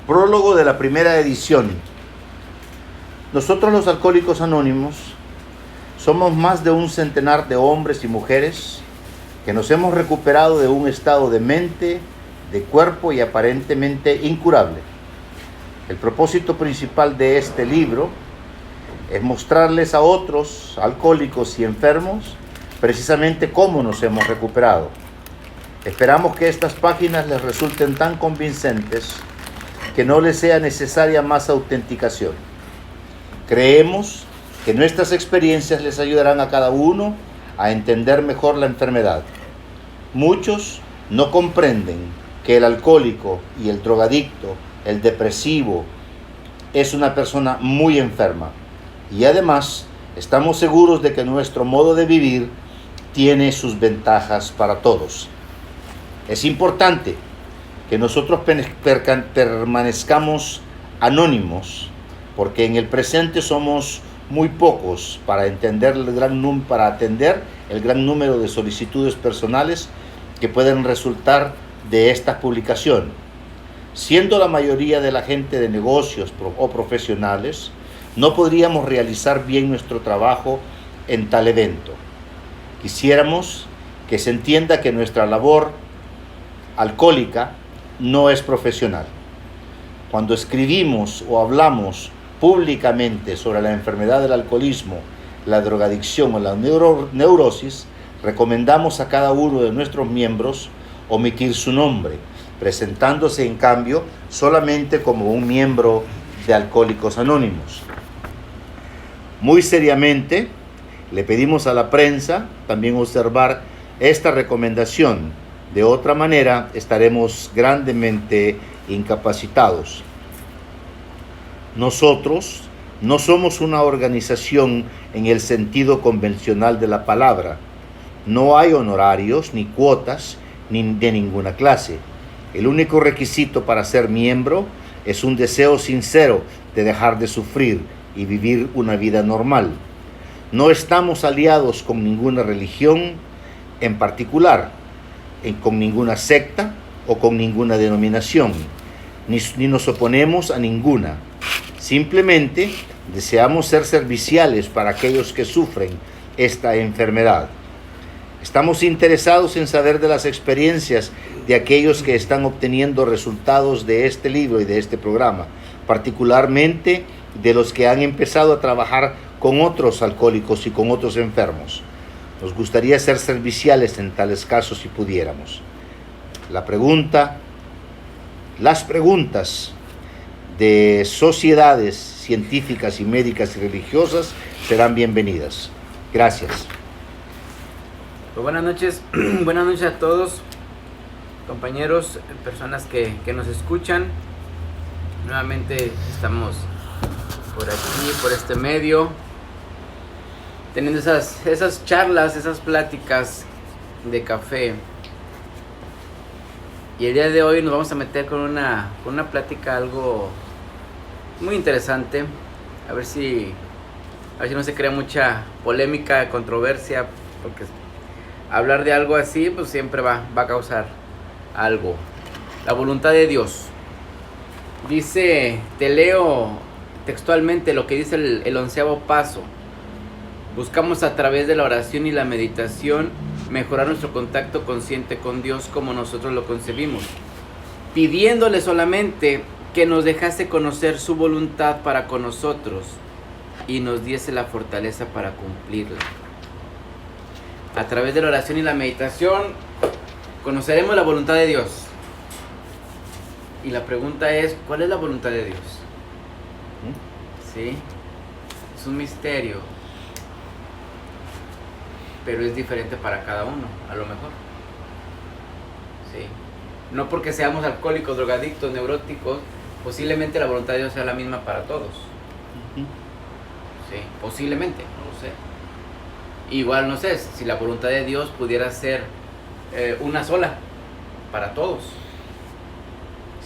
Prólogo de la primera edición. Nosotros los Alcohólicos Anónimos somos más de un centenar de hombres y mujeres que nos hemos recuperado de un estado de mente, de cuerpo y aparentemente incurable. El propósito principal de este libro es mostrarles a otros alcohólicos y enfermos precisamente cómo nos hemos recuperado. Esperamos que estas páginas les resulten tan convincentes que no les sea necesaria más autenticación. Creemos que nuestras experiencias les ayudarán a cada uno a entender mejor la enfermedad. Muchos no comprenden que el alcohólico y el drogadicto, el depresivo, es una persona muy enferma. Y además, estamos seguros de que nuestro modo de vivir tiene sus ventajas para todos. Es importante que nosotros permanezcamos anónimos, porque en el presente somos muy pocos para atender el gran número de solicitudes personales que pueden resultar de esta publicación. Siendo la mayoría de la gente de negocios o profesionales, no podríamos realizar bien nuestro trabajo en tal evento. Quisiéramos que se entienda que nuestra labor alcohólica no es profesional. Cuando escribimos o hablamos públicamente sobre la enfermedad del alcoholismo, la drogadicción o la neurosis, recomendamos a cada uno de nuestros miembros omitir su nombre, presentándose en cambio solamente como un miembro de Alcohólicos Anónimos. Muy seriamente, le pedimos a la prensa también observar esta recomendación. De otra manera, estaremos grandemente incapacitados. Nosotros no somos una organización en el sentido convencional de la palabra. No hay honorarios ni cuotas ni de ninguna clase. El único requisito para ser miembro es un deseo sincero de dejar de sufrir y vivir una vida normal. No estamos aliados con ninguna religión en particular, con ninguna secta o con ninguna denominación, ni nos oponemos a ninguna. Simplemente deseamos ser serviciales para aquellos que sufren esta enfermedad. Estamos interesados en saber de las experiencias de aquellos que están obteniendo resultados de este libro y de este programa, particularmente de los que han empezado a trabajar con otros alcohólicos y con otros enfermos. Nos gustaría ser serviciales en tales casos si pudiéramos. Las preguntas de sociedades científicas y médicas y religiosas serán bienvenidas. Gracias. Pues buenas noches a todos, compañeros, personas que nos escuchan. Nuevamente estamos por aquí, por este medio, teniendo esas charlas, esas pláticas de café. Y el día de hoy nos vamos a meter con una plática algo muy interesante. A ver si no se crea mucha polémica, controversia, porque hablar de algo así pues siempre va a causar algo. La voluntad de Dios. Dice, te leo textualmente lo que dice el 11º paso. Buscamos a través de la oración y la meditación mejorar nuestro contacto consciente con Dios como nosotros lo concebimos, pidiéndole solamente que nos dejase conocer su voluntad para con nosotros y nos diese la fortaleza para cumplirla. A través de la oración y la meditación conoceremos la voluntad de Dios. Y la pregunta es, ¿cuál es la voluntad de Dios? ¿Sí? Es un misterio, pero es diferente para cada uno, a lo mejor. Sí. No porque seamos alcohólicos, drogadictos, neuróticos, posiblemente la voluntad de Dios sea la misma para todos. Sí, posiblemente, no lo sé. Igual no sé, si la voluntad de Dios pudiera ser una sola para todos.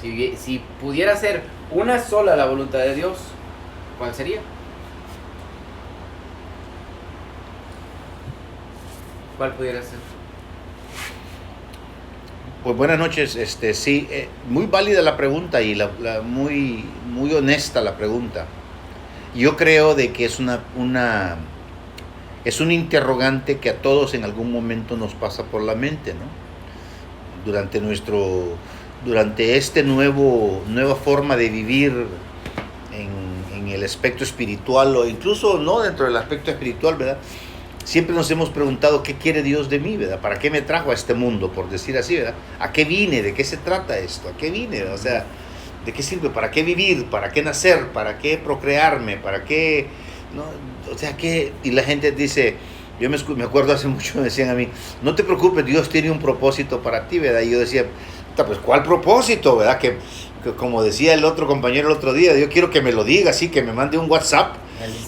Si pudiera ser una sola la voluntad de Dios, ¿cuál sería? ¿Cuál pudiera ser? Pues buenas noches, sí, muy válida la pregunta y muy, muy honesta la pregunta. Yo creo de que es un interrogante que a todos en algún momento nos pasa por la mente, ¿no? Durante nueva forma de vivir en el aspecto espiritual o incluso no dentro del aspecto espiritual, ¿verdad? Siempre nos hemos preguntado qué quiere Dios de mí, ¿verdad? ¿Para qué me trajo a este mundo, por decir así, ¿verdad? ¿A qué vine? ¿De qué se trata esto? ¿A qué vine? O sea, ¿de qué sirve? ¿Para qué vivir? ¿Para qué nacer? ¿Para qué procrearme? ¿Para qué? ¿No? O sea, ¿qué? Y la gente dice, me acuerdo hace mucho, me decían a mí, no te preocupes, Dios tiene un propósito para ti, ¿verdad? Y yo decía, pues ¿cuál propósito, verdad? Que como decía el otro compañero el otro día, yo quiero que me lo diga, así, que me mande un WhatsApp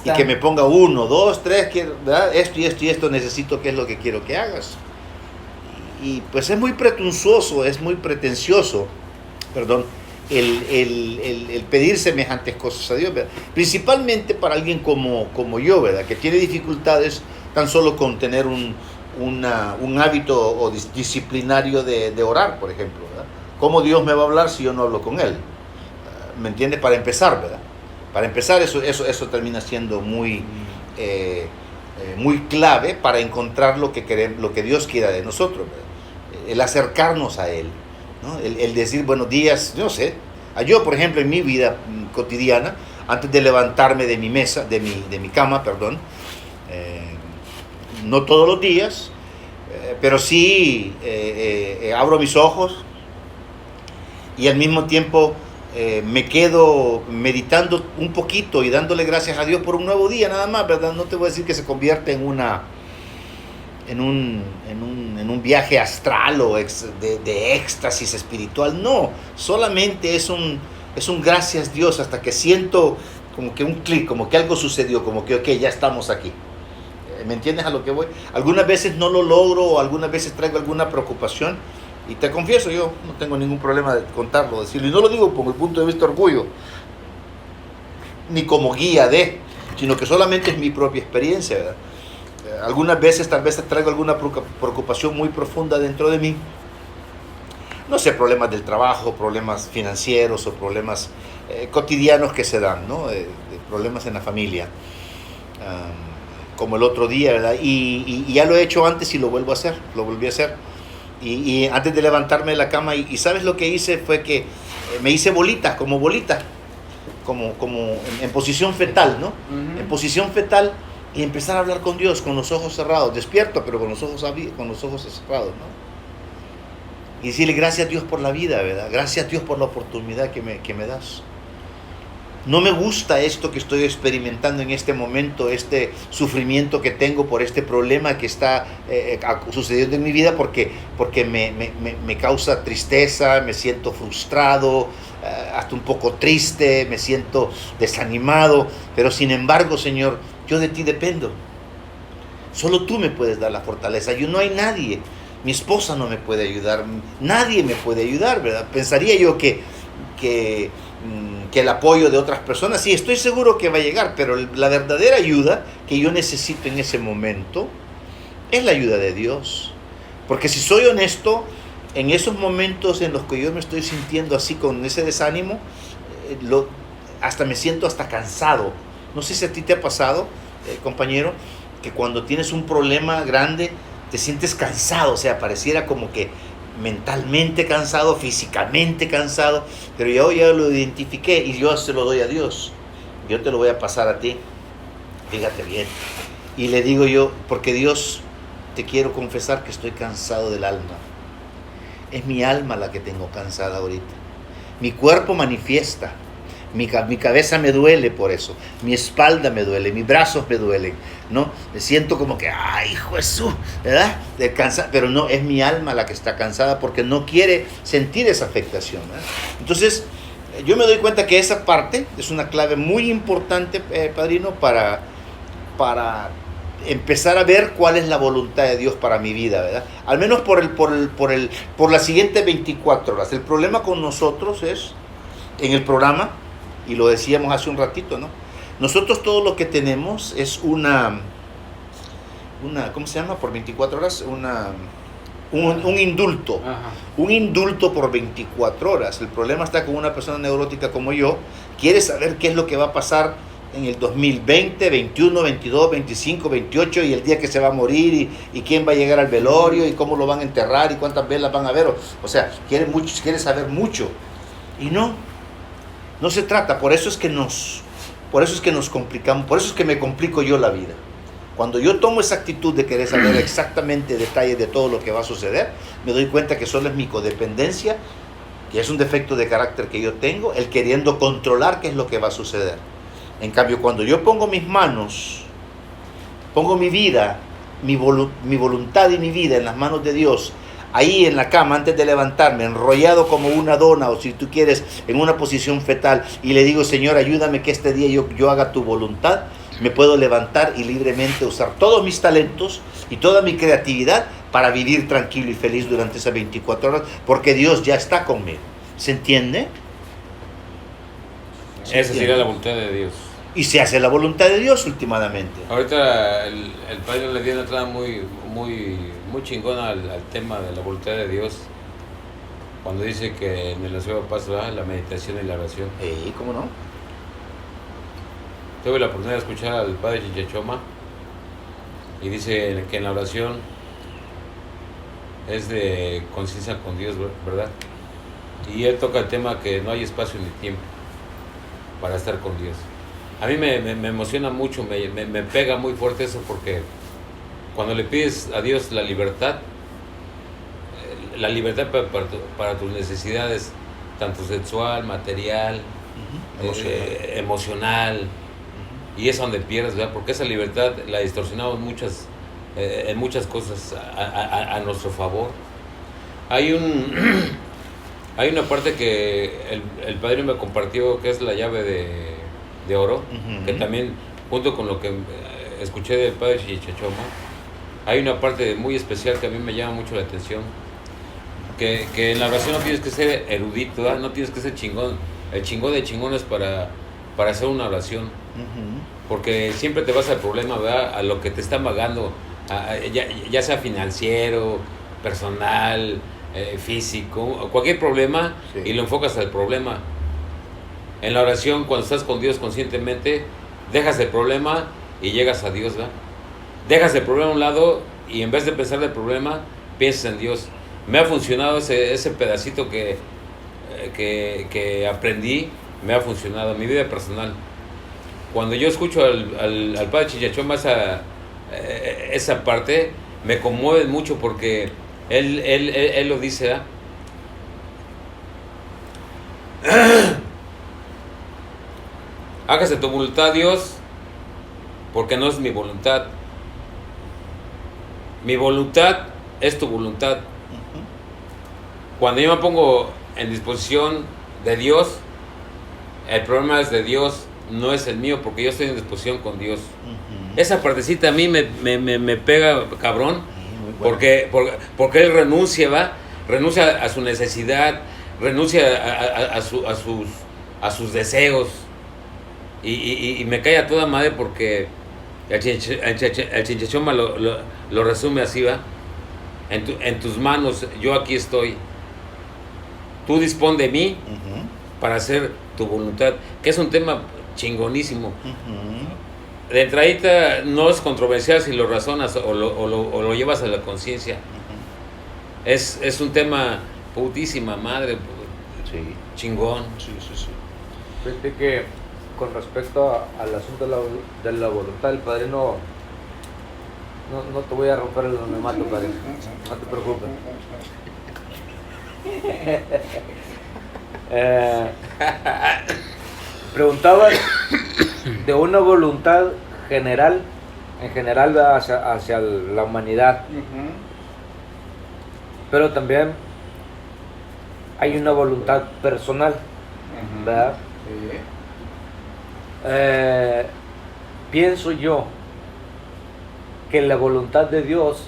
y que me ponga 1, 2, 3, ¿verdad? Esto y esto y esto necesito, ¿qué es lo que quiero que hagas? Y pues es muy pretencioso, perdón, el pedir semejantes cosas a Dios, ¿verdad? Principalmente para alguien como yo, ¿verdad? Que tiene dificultades tan solo con tener un hábito o disciplinario de orar, por ejemplo, ¿verdad? ¿Cómo Dios me va a hablar si yo no hablo con Él? ¿Me entiendes? Para empezar, ¿verdad? Para empezar, eso termina siendo muy clave para encontrar lo que Dios quiera de nosotros, ¿verdad? El acercarnos a Él, ¿no? El decir buenos días, no sé. Yo, por ejemplo, en mi vida cotidiana, antes de levantarme de mi mesa, de mi cama, perdón, no todos los días, pero sí abro mis ojos y al mismo tiempo me quedo meditando un poquito y dándole gracias a Dios por un nuevo día, nada más, ¿verdad? No te voy a decir que se convierte en un viaje astral o de éxtasis espiritual, no, solamente es un gracias Dios hasta que siento como que un clic, como que algo sucedió, como que ok, ya estamos aquí. ¿Me entiendes a lo que voy? Algunas veces no lo logro o algunas veces traigo alguna preocupación y te confieso, yo no tengo ningún problema de contarlo, decirlo, y no lo digo por el punto de vista de orgullo ni como guía sino que solamente es mi propia experiencia, ¿verdad? Algunas veces tal vez traigo alguna preocupación muy profunda dentro de mí, no sé, problemas del trabajo, problemas financieros o problemas cotidianos que se dan, ¿no? Problemas en la familia, como el otro día, ¿verdad? Y ya lo he hecho antes y lo volví a hacer. Y antes de levantarme de la cama, y ¿sabes lo que hice? Fue que me hice bolita, como en posición fetal, ¿no? En posición fetal, y empezar a hablar con Dios con los ojos cerrados, despierto, pero con los ojos cerrados, ¿no? Y decirle gracias a Dios por la vida, ¿verdad? Gracias a Dios por la oportunidad que me das. No me gusta esto que estoy experimentando en este momento, este sufrimiento que tengo por este problema que está sucediendo en mi vida, porque me causa tristeza, me siento frustrado, hasta un poco triste, me siento desanimado, pero sin embargo, Señor, yo de ti dependo. Solo tú me puedes dar la fortaleza. No hay nadie. Mi esposa no me puede ayudar. Nadie me puede ayudar, ¿verdad? Pensaría yo que el apoyo de otras personas, sí, estoy seguro que va a llegar, pero la verdadera ayuda que yo necesito en ese momento es la ayuda de Dios. Porque si soy honesto, en esos momentos en los que yo me estoy sintiendo así con ese desánimo, hasta me siento hasta cansado. No sé si a ti te ha pasado, compañero, que cuando tienes un problema grande te sientes cansado, o sea, pareciera como que mentalmente cansado, físicamente cansado, pero yo ya lo identifiqué y yo se lo doy a Dios. Yo te lo voy a pasar a ti, fíjate bien. Y le digo yo, porque Dios, te quiero confesar que estoy cansado del alma. Es mi alma la que tengo cansada ahorita. Mi cuerpo manifiesta. Mi cabeza me duele por eso, mi espalda me duele, mis brazos me duelen, ¿no? Me siento como que, ¡ay, Jesús! ¿Verdad? Pero no, es mi alma la que está cansada porque no quiere sentir esa afectación, ¿verdad? Entonces, yo me doy cuenta que esa parte es una clave muy importante, padrino, para empezar a ver cuál es la voluntad de Dios para mi vida, ¿verdad? Al menos por las siguientes 24 horas. El problema con nosotros es, en el programa, y lo decíamos hace un ratito, ¿no? Nosotros todo lo que tenemos es una ¿cómo se llama? Por 24 horas, un indulto. Ajá. Un indulto por 24 horas. El problema está con una persona neurótica como yo, quiere saber qué es lo que va a pasar en el 2020, 21, 22, 25, 28 y el día que se va a morir y quién va a llegar al velorio y cómo lo van a enterrar y cuántas velas van a ver. O sea, quiere saber mucho. Y no se trata. Por eso es que nos complicamos, por eso es que me complico yo la vida. Cuando yo tomo esa actitud de querer saber exactamente detalles de todo lo que va a suceder, me doy cuenta que solo es mi codependencia, que es un defecto de carácter que yo tengo, el queriendo controlar qué es lo que va a suceder. En cambio, cuando yo pongo mis manos, pongo mi vida, mi voluntad y mi vida en las manos de Dios, ahí en la cama antes de levantarme, enrollado como una dona o si tú quieres en una posición fetal y le digo, Señor, ayúdame que este día yo haga tu voluntad, me puedo levantar y libremente usar todos mis talentos y toda mi creatividad para vivir tranquilo y feliz durante esas 24 horas, porque Dios ya está conmigo. ¿Se entiende? Esa sería la voluntad de Dios. Y se hace la voluntad de Dios últimamente. Ahorita el padre le dio una entrada muy chingona al tema de la voluntad de Dios, cuando dice que en el nuevo paso la meditación y la oración. ¿Cómo no? Tuve la oportunidad de escuchar al padre Chichachoma y dice que en la oración es de conciencia con Dios, ¿verdad? Y él toca el tema que no hay espacio ni tiempo para estar con Dios. A mí me emociona mucho, me pega muy fuerte eso, porque cuando le pides a Dios la libertad para tus necesidades, tanto sexual, material, emocional, y es donde pierdes, ¿verdad? Porque esa libertad la distorsionamos en muchas cosas a nuestro favor. Hay una parte que el padre me compartió, que es la llave de oro, que también, junto con lo que escuché del padre Chichachoma, hay una parte muy especial que a mí me llama mucho la atención, que en la oración no tienes que ser erudito, ¿verdad? No tienes que ser chingón. El chingón de chingones para hacer una oración, porque siempre te vas al problema, ¿verdad? A lo que te está pagando, ya sea financiero, personal, físico, cualquier problema, sí. Y lo enfocas al problema. En la oración, cuando estás con Dios conscientemente, dejas el problema y llegas a Dios, ¿verdad? Dejas el problema a un lado y en vez de pensar del problema, piensas en Dios. Me ha funcionado ese pedacito que aprendí, me ha funcionado en mi vida personal. Cuando yo escucho al padre Chichachoma esa parte, me conmueve mucho, porque él lo dice, ¿eh? Hágase tu voluntad, Dios, porque no es mi voluntad. Mi voluntad es tu voluntad. Cuando yo me pongo en disposición de Dios, el problema es de Dios, no es el mío, porque yo estoy en disposición con Dios. Esa partecita a mí me pega cabrón, bueno. porque él renuncia a su necesidad, renuncia a sus deseos, y me cae a toda madre, porque el Chichachoma lo resume así, ¿va? En tus manos yo aquí estoy, tú dispón de mí para hacer tu voluntad, que es un tema chingonísimo. De entradita no es controversial si lo razonas o lo llevas a la conciencia. Es un tema putísima madre, sí. Chingón. Sí. Fíjate que con respecto al asunto de la voluntad, el padre no te voy a romper el anonimato, padre, no te preocupes. Preguntabas de una voluntad general, en general hacia la humanidad, pero también hay una voluntad personal, ¿verdad? Sí. Pienso yo que la voluntad de Dios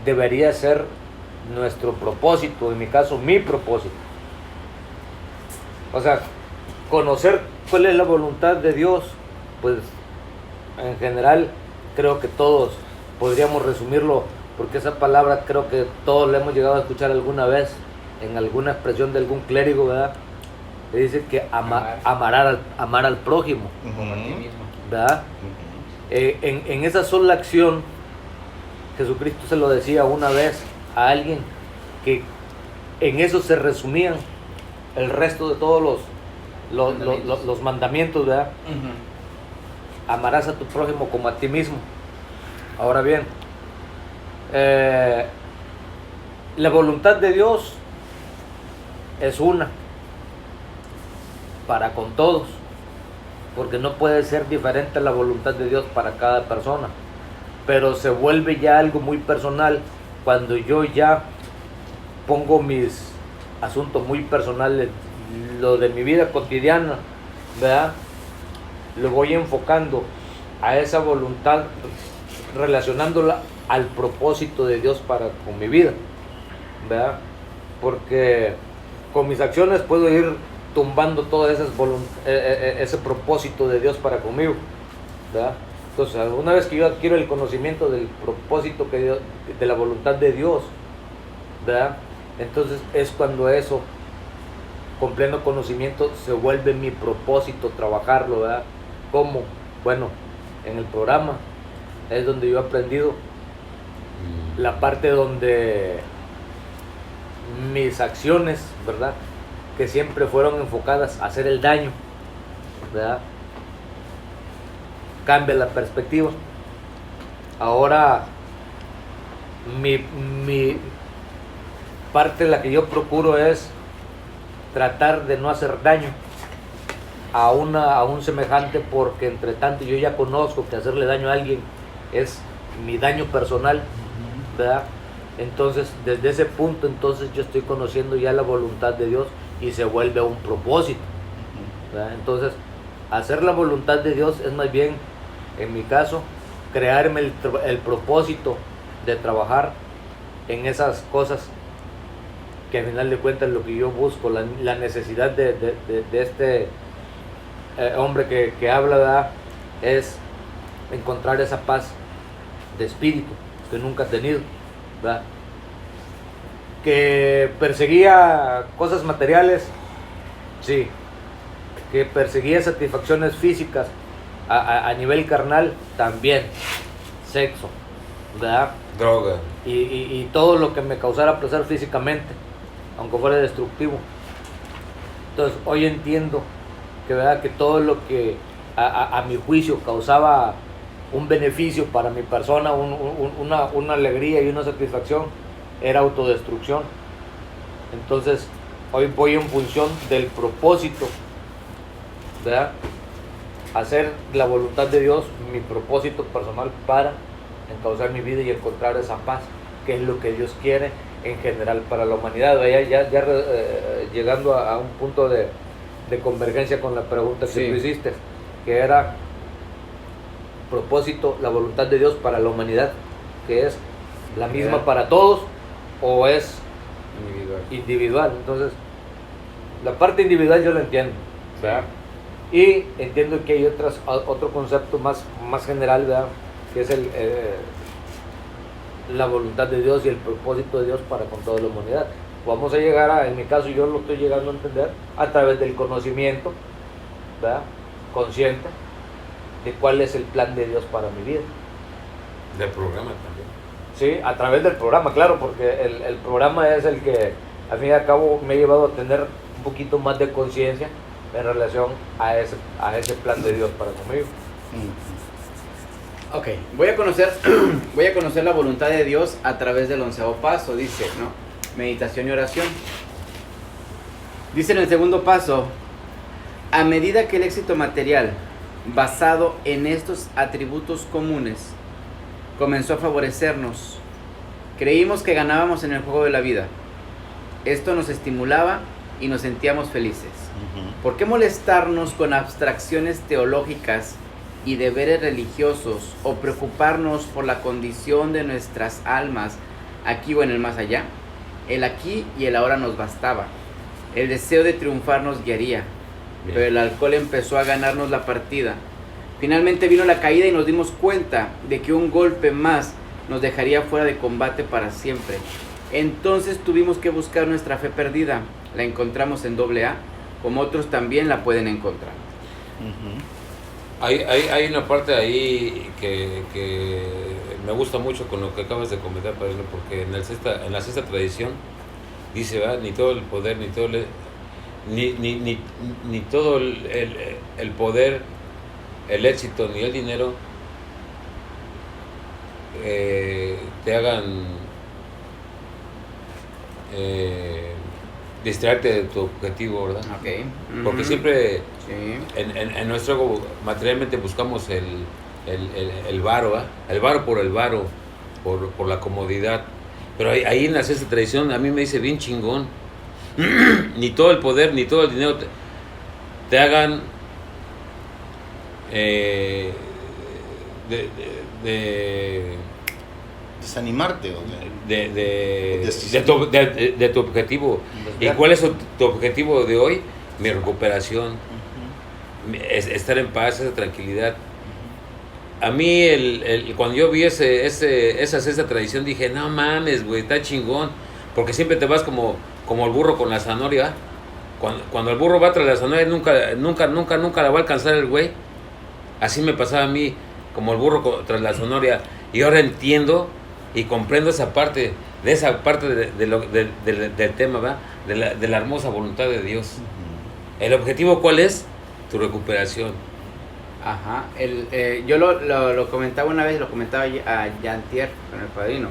debería ser nuestro propósito, en mi caso mi propósito. O sea, conocer cuál es la voluntad de Dios, pues en general creo que todos podríamos resumirlo porque esa palabra creo que todos la hemos llegado a escuchar alguna vez en alguna expresión de algún clérigo, ¿verdad? Le dice que amar al prójimo, Como a ti mismo. ¿verdad? En esa sola acción, Jesucristo se lo decía una vez a alguien que en eso se resumían el resto de todos los mandamientos, ¿verdad? Amarás a tu prójimo como a ti mismo. Ahora bien, la voluntad de Dios es una para con todos, porque no puede ser diferente la voluntad de Dios para cada persona, pero se vuelve ya algo muy personal cuando yo ya pongo mis asuntos muy personales, lo de mi vida cotidiana, ¿verdad? Lo voy enfocando a esa voluntad, relacionándola al propósito de Dios para con mi vida, ¿verdad? Porque con mis acciones puedo ir tumbando todo ese propósito de Dios para conmigo, ¿verdad? Entonces, una vez que yo adquiero el conocimiento del propósito de la voluntad de Dios, ¿verdad? Entonces es cuando eso, con pleno conocimiento, se vuelve mi propósito trabajarlo, ¿verdad? ¿Cómo? Bueno, en el programa es donde yo he aprendido la parte donde mis acciones, ¿verdad?, que siempre fueron enfocadas a hacer el daño, ¿verdad?, cambia la perspectiva. Ahora mi parte, la que yo procuro, es tratar de no hacer daño a un semejante, porque entre tanto yo ya conozco que hacerle daño a alguien es mi daño personal, ¿verdad? Entonces, desde ese punto, entonces yo estoy conociendo ya la voluntad de Dios y se vuelve un propósito, ¿verdad? Entonces, hacer la voluntad de Dios es más bien, en mi caso, crearme el propósito de trabajar en esas cosas que al final de cuentas lo que yo busco, la necesidad de este hombre que habla, ¿verdad?, es encontrar esa paz de espíritu que nunca ha tenido, ¿verdad? Que perseguía cosas materiales, sí. Que perseguía satisfacciones físicas a nivel carnal, también. Sexo, ¿verdad? Droga. Y todo lo que me causara placer físicamente, aunque fuera destructivo. Entonces hoy entiendo que, ¿verdad?, que todo lo que a mi juicio causaba un beneficio para mi persona, una alegría y una satisfacción, era autodestrucción. Entonces hoy voy en función del propósito, ¿verdad?, hacer la voluntad de Dios mi propósito personal para encauzar mi vida y encontrar esa paz, que es lo que Dios quiere en general para la humanidad. Ya llegando a un punto de convergencia con la pregunta que tú hiciste, que era propósito, la voluntad de Dios para la humanidad, que es la misma para todos o es individual. Entonces, la parte individual yo la entiendo, ¿verdad? Y entiendo que hay otro concepto más general, ¿verdad?, que es la voluntad de Dios y el propósito de Dios para con toda la humanidad. Vamos a llegar en mi caso, yo lo estoy llegando a entender a través del conocimiento, ¿verdad?, consciente de cuál es el plan de Dios para mi vida. Del programa también. Sí, a través del programa, claro, porque el programa es el que al fin y al cabo me ha llevado a tener un poquito más de conciencia en relación a ese plan de Dios para conmigo. Ok, voy a conocer la voluntad de Dios a través del 11º paso, dice, ¿no? Meditación y oración. Dice en el segundo paso: a medida que el éxito material basado en estos atributos comunes comenzó a favorecernos, creímos que ganábamos en el juego de la vida. Esto nos estimulaba y nos sentíamos felices. ¿Por qué molestarnos con abstracciones teológicas y deberes religiosos, o preocuparnos por la condición de nuestras almas aquí o en el más allá? El aquí y el ahora nos bastaba. El deseo de triunfar nos guiaría. Bien. Pero el alcohol empezó a ganarnos la partida. Finalmente vino la caída y nos dimos cuenta de que un golpe más nos dejaría fuera de combate para siempre. Entonces tuvimos que buscar nuestra fe perdida. La encontramos en AA, como otros también la pueden encontrar. Hay una parte ahí que me gusta mucho con lo que acabas de comentar, padrino, porque en la sexta tradición dice, ¿verdad? Ni todo el poder, ni todo ni todo el poder, el éxito, ni el dinero te hagan distraerte de tu objetivo, ¿verdad? Okay. Porque siempre Sí. en nuestro ego materialmente buscamos el varo, ¿eh? El varo por el varo, por la comodidad. Pero ahí en la sexta tradición a mí me dice bien chingón, ni todo el poder, ni todo el dinero te hagan Desanimarte. de tu objetivo. ¿Y cuál es tu objetivo de hoy? Mi recuperación, estar en paz, esa tranquilidad. A mí, cuando yo vi esa sexta tradición, dije, no mames, güey, está chingón. Porque siempre te vas como el burro con la zanahoria. Cuando el burro va tras la zanahoria, nunca la va a alcanzar el güey. Así me pasaba a mí, como el burro tras la zanahoria. Y ahora entiendo y comprendo esa parte del tema, ¿verdad? De la hermosa voluntad de Dios. ¿El objetivo cuál es? Tu recuperación. Ajá. Yo lo comentaba una vez, lo comentaba a Yantier con el padrino,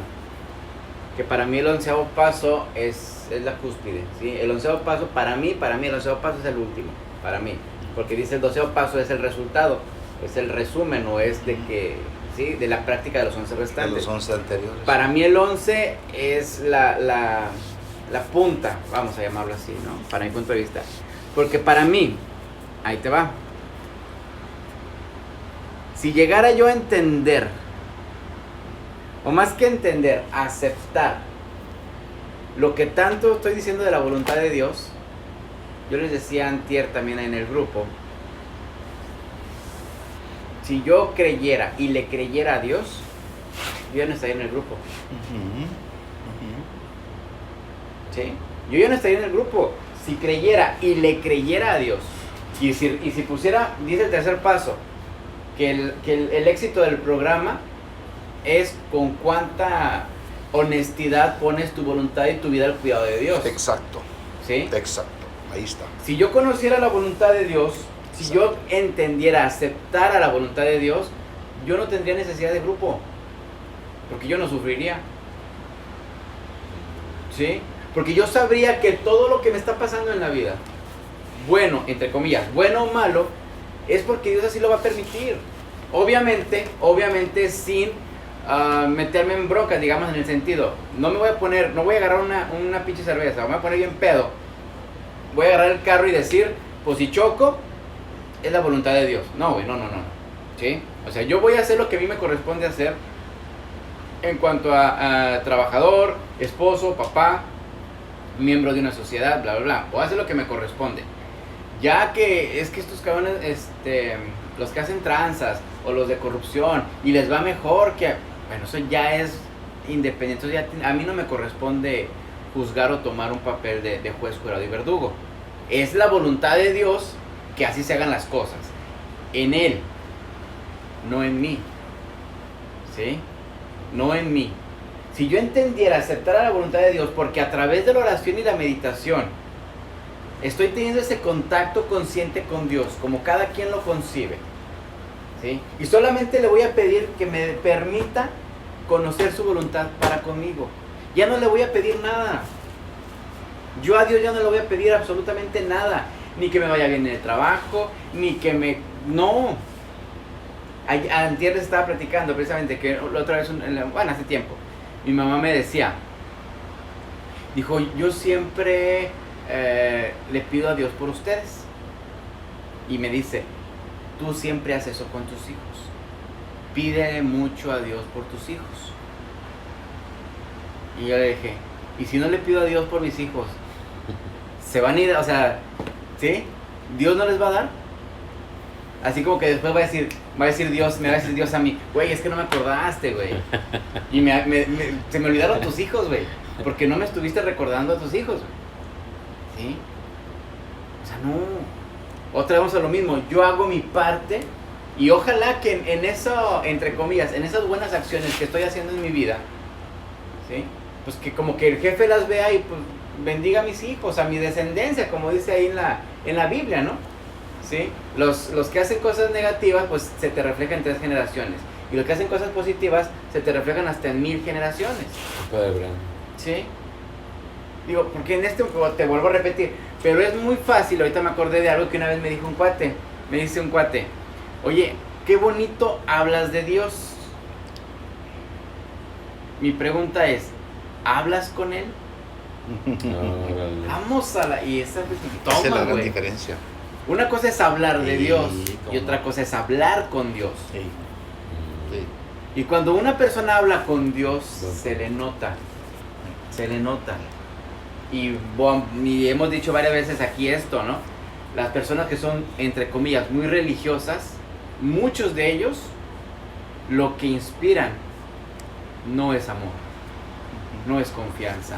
que para mí el 11º paso es la cúspide, ¿sí? El 11º paso, para mí el 11º paso es el último, para mí, porque dice el 12º paso es el resultado, es el resumen, o es de que, ¿sí? De la práctica de los 11 restantes. De los 11 anteriores. Para mí el 11 es la punta, vamos a llamarlo así, ¿no? Para mi punto de vista. Porque para mí, ahí te va. Si llegara yo a entender, o más que entender, aceptar lo que tanto estoy diciendo de la voluntad de Dios, yo les decía antier también en el grupo, si yo creyera y le creyera a Dios, yo ya no estaría en el grupo. ¿Sí? Yo ya no estaría en el grupo. Si creyera y le creyera a Dios, y si pusiera, dice el tercer paso, que el éxito del programa es con cuánta honestidad pones tu voluntad y tu vida al cuidado de Dios. Exacto. ¿Sí? Exacto. Ahí está. Si yo conociera la voluntad de Dios, si yo entendiera, aceptara la voluntad de Dios, yo no tendría necesidad de grupo, porque yo no sufriría. ¿Sí? Porque yo sabría que todo lo que me está pasando en la vida, bueno, entre comillas, bueno o malo, es porque Dios así lo va a permitir. Obviamente sin meterme en broncas, digamos, en el sentido, no voy a agarrar una pinche cerveza, me voy a poner bien pedo. Voy a agarrar el carro y decir, pues si choco, es la voluntad de Dios. No, güey, no. ¿Sí? O sea, yo voy a hacer lo que a mí me corresponde hacer en cuanto a trabajador, esposo, papá, miembro de una sociedad, bla, bla, bla. Voy a hacer lo que me corresponde. Ya que es que estos cabrones, los que hacen tranzas o los de corrupción y les va mejor que... Bueno, eso ya es independiente. Ya a mí no me corresponde juzgar o tomar un papel de juez, jurado y verdugo. Es la voluntad de Dios que así se hagan las cosas. En Él, no en mí. ¿Sí? No en mí. Si yo entendiera, aceptara la voluntad de Dios, porque a través de la oración y la meditación estoy teniendo ese contacto consciente con Dios, como cada quien lo concibe, ¿sí? Y solamente le voy a pedir que me permita conocer su voluntad para conmigo. Ya no le voy a pedir nada. Yo a Dios ya no le voy a pedir absolutamente nada. Ni que me vaya bien en el trabajo, ni que me... No. Antier les estaba platicando precisamente que la otra vez, bueno, hace tiempo, mi mamá me decía, dijo, yo siempre le pido a Dios por ustedes. Y me dice, tú siempre haces eso con tus hijos. Pídele mucho a Dios por tus hijos. Y yo le dije, ¿y si no le pido a Dios por mis hijos? ¿Se van a ir? O sea, ¿sí? ¿Dios no les va a dar? Así como que después va a decir Dios, me va a decir Dios a mí, güey, es que no me acordaste, güey. Y se me olvidaron tus hijos, güey. Porque no me estuviste recordando a tus hijos, güey. ¿Sí? O sea, no. Otra vez vamos a lo mismo. Yo hago mi parte y ojalá que en eso, entre comillas, en esas buenas acciones que estoy haciendo en mi vida, ¿sí? Pues que como que el jefe las vea y pues bendiga a mis hijos, a mi descendencia, como dice ahí en la Biblia, ¿no? ¿Sí? Los que hacen cosas negativas, pues se te reflejan en 3 generaciones. Y los que hacen cosas positivas, se te reflejan hasta en 1000 generaciones. ¿Sí? Digo, porque en este, te vuelvo a repetir, pero es muy fácil. Ahorita me acordé de algo que una vez me dijo un cuate. Me dice un cuate, oye, qué bonito hablas de Dios. Mi pregunta es, ¿hablas con Él? Vamos a la... Y esa es la gran diferencia. Una cosa es hablar de Sí, Dios y ¿cómo? otra cosa es hablar con Dios. Sí. Sí. Y cuando una persona habla con Dios, Bueno. se le nota. Se le nota. Y hemos dicho varias veces aquí esto, ¿no? Las personas que son, entre comillas, muy religiosas, muchos de ellos, lo que inspiran no es amor, no es confianza,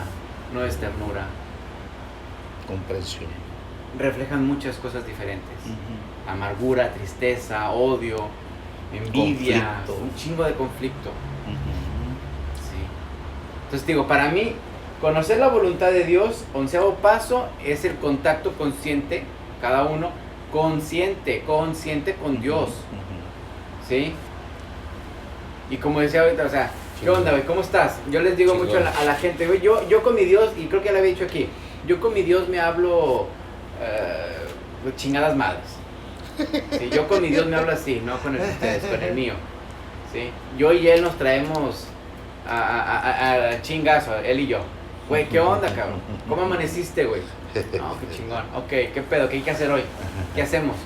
no es ternura. Comprensión. Reflejan muchas cosas diferentes. Amargura, tristeza, odio, envidia, Conflicto. un chingo de conflicto. Sí. Entonces digo, para mí, conocer la voluntad de Dios, 11º paso, es el contacto consciente, cada uno, consciente con Dios. ¿Sí? Y como decía ahorita, o sea, ¿qué onda, güey? ¿Cómo estás? Yo les digo mucho a la gente, güey, yo con mi Dios, y creo que ya lo había dicho aquí, yo con mi Dios me hablo chingadas madres. Sí, yo con mi Dios me hablo así, no con el de ustedes, con el mío. ¿Sí? Yo y él nos traemos a chingazo, él y yo. Güey, ¿qué onda, cabrón? ¿Cómo amaneciste, güey? No, qué chingón. Ok, ¿qué pedo? ¿Qué hay que hacer hoy? ¿Qué hacemos?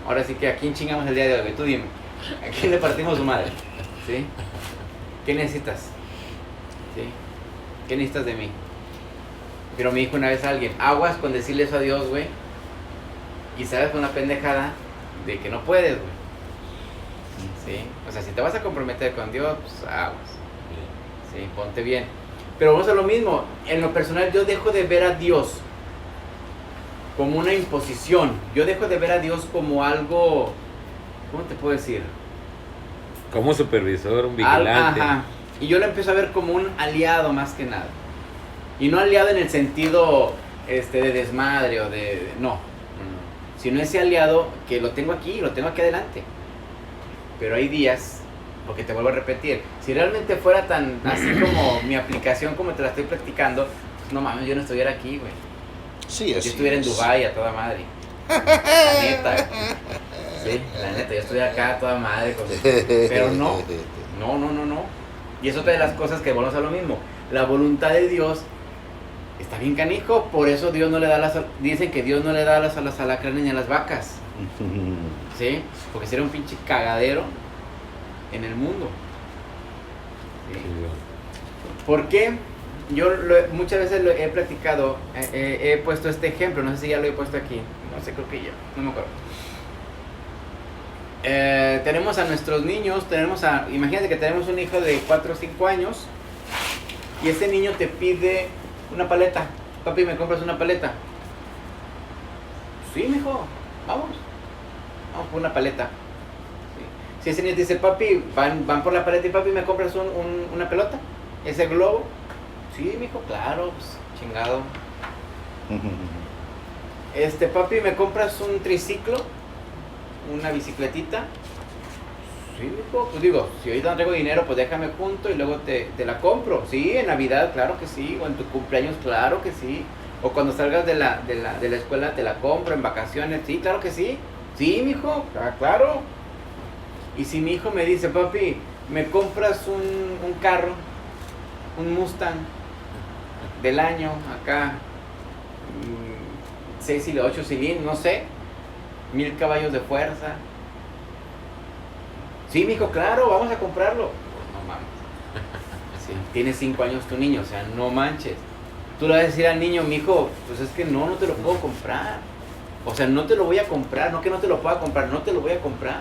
Ahora sí que ¿a quién chingamos el día de hoy, güey? Tú dime. ¿A quién le partimos su madre? ¿Sí? ¿Qué necesitas? ¿Sí? ¿Qué necesitas de mí? Pero me dijo una vez alguien, aguas con decirle eso a Dios, güey. Y sabes con una pendejada de que no puedes, güey. ¿Sí? O sea, si te vas a comprometer con Dios, pues aguas. ¿Sí? Ponte bien. Pero vamos a lo mismo. En lo personal, yo dejo de ver a Dios como una imposición. Yo dejo de ver a Dios como algo, ¿cómo te puedo decir? Como un supervisor, un vigilante. Ajá. Y yo lo empiezo a ver como un aliado más que nada. Y no aliado en el sentido de desmadre o de... No. Sino ese aliado que lo tengo aquí adelante. Pero hay días, porque te vuelvo a repetir, si realmente fuera tan así como mi aplicación como te la estoy practicando, pues no mames, yo no estuviera aquí, güey. Sí, Yo así estuviera en es. Dubái a toda madre. La neta. Sí, la neta, yo estuviera acá a toda madre. Pero no. No. Y es otra de las cosas que volvemos a lo mismo. La voluntad de Dios está bien canijo, por eso Dios no le da dicen que Dios no le da a las alacranes ni a las vacas. ¿Sí? Porque sería un pinche cagadero en el mundo. ¿Sí? ¿Por qué? Yo muchas veces lo he platicado, he puesto este ejemplo, no sé si ya lo he puesto aquí, no sé, creo que ya, no me acuerdo. Tenemos a nuestros niños, imagínate que tenemos un hijo de 4 o 5 años y ese niño te pide una paleta. Papi, ¿me compras una paleta? Sí, mijo, vamos por una paleta. Sí. Si ese niño te dice, papi, van por la paleta y papi, ¿me compras una pelota? ¿Ese globo? Sí, mijo, claro, pues, chingado. Papi, ¿me compras un triciclo? ¿Una bicicletita? Sí, mijo, pues digo, si ahorita no traigo dinero, pues déjame junto y luego te la compro. Sí, en Navidad, claro que sí, o en tu cumpleaños, claro que sí. O cuando salgas de la escuela te la compro, en vacaciones, sí, claro que sí. Sí, mijo, claro. Y si mi hijo me dice, papi, ¿me compras un carro? Un Mustang del año, acá, 6 y 8 cilindros, no sé, 1000 caballos de fuerza. Sí, mijo, claro, vamos a comprarlo. No mames. Sí, tiene 5 años tu niño, o sea, no manches. Tú le vas a decir al niño, mijo, pues es que no te lo puedo comprar. O sea, no te lo voy a comprar, no que no te lo pueda comprar, no te lo voy a comprar.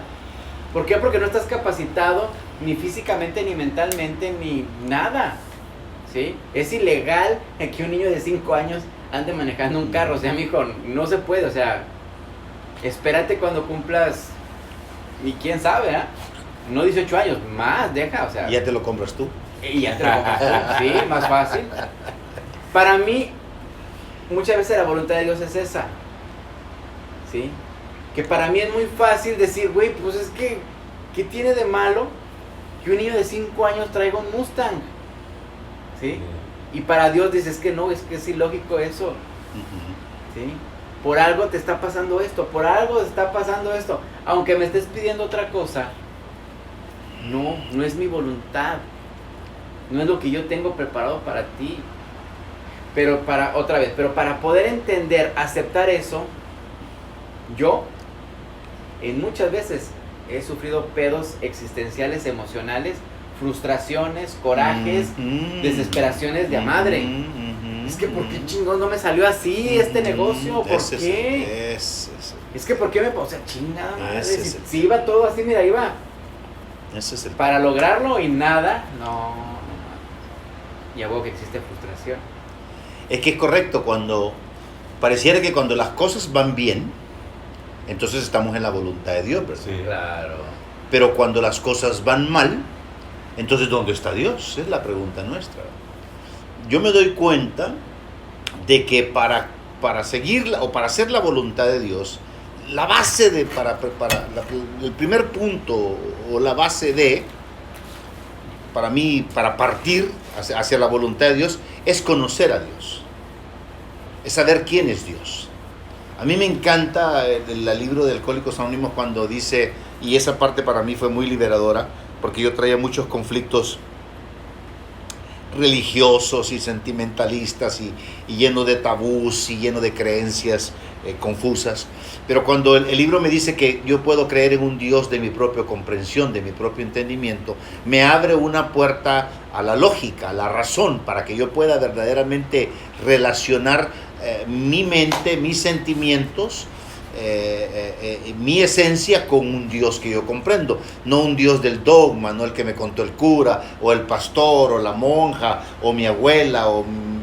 ¿Por qué? Porque no estás capacitado ni físicamente, ni mentalmente, ni nada. ¿Sí? Es ilegal que un niño de 5 años ande manejando un carro. O sea, mijo, no se puede. O sea, espérate cuando cumplas, y quién sabe, ¿eh? No 18 años, más, deja, o sea. Y ya te lo compras tú. Y ya te lo compras tú, sí, más fácil. Para mí, muchas veces la voluntad de Dios es esa. ¿Sí? Que para mí es muy fácil decir, güey, pues es que, ¿qué tiene de malo que un niño de 5 años traiga un Mustang? ¿Sí? Y para Dios dices que no, es que es ilógico eso. ¿Sí? Por algo te está pasando esto, por algo te está pasando esto. Aunque me estés pidiendo otra cosa, no es mi voluntad. No es lo que yo tengo preparado para ti. Pero para poder entender, aceptar eso, yo en muchas veces he sufrido pedos existenciales, emocionales, frustraciones, corajes, desesperaciones de madre. Es que ¿por qué chingón no me salió así este negocio? ¿Por qué? Es que ¿por qué me... O sea, chingada madre, si iba todo así, mira, iba para lograrlo y nada, no. Y hago que existe frustración. Es que es correcto, pareciera que cuando las cosas van bien, entonces estamos en la voluntad de Dios, ¿verdad? Sí, claro. Pero cuando las cosas van mal, entonces ¿dónde está Dios? Es la pregunta nuestra. Yo me doy cuenta de que para seguirla o para hacer la voluntad de Dios, la base el primer punto o la base para mí, para partir hacia la voluntad de Dios, es conocer a Dios, es saber quién es Dios. A mí me encanta el libro de Alcohólicos Anónimos cuando dice, y esa parte para mí fue muy liberadora, porque yo traía muchos conflictos religiosos y sentimentalistas y lleno de tabús y lleno de creencias confusas. Pero cuando el libro me dice que yo puedo creer en un Dios de mi propia comprensión, de mi propio entendimiento, me abre una puerta a la lógica, a la razón, para que yo pueda verdaderamente relacionar mi mente, mis sentimientos, mi esencia con un Dios que yo comprendo, no un Dios del dogma, no el que me contó el cura o el pastor o la monja o mi abuela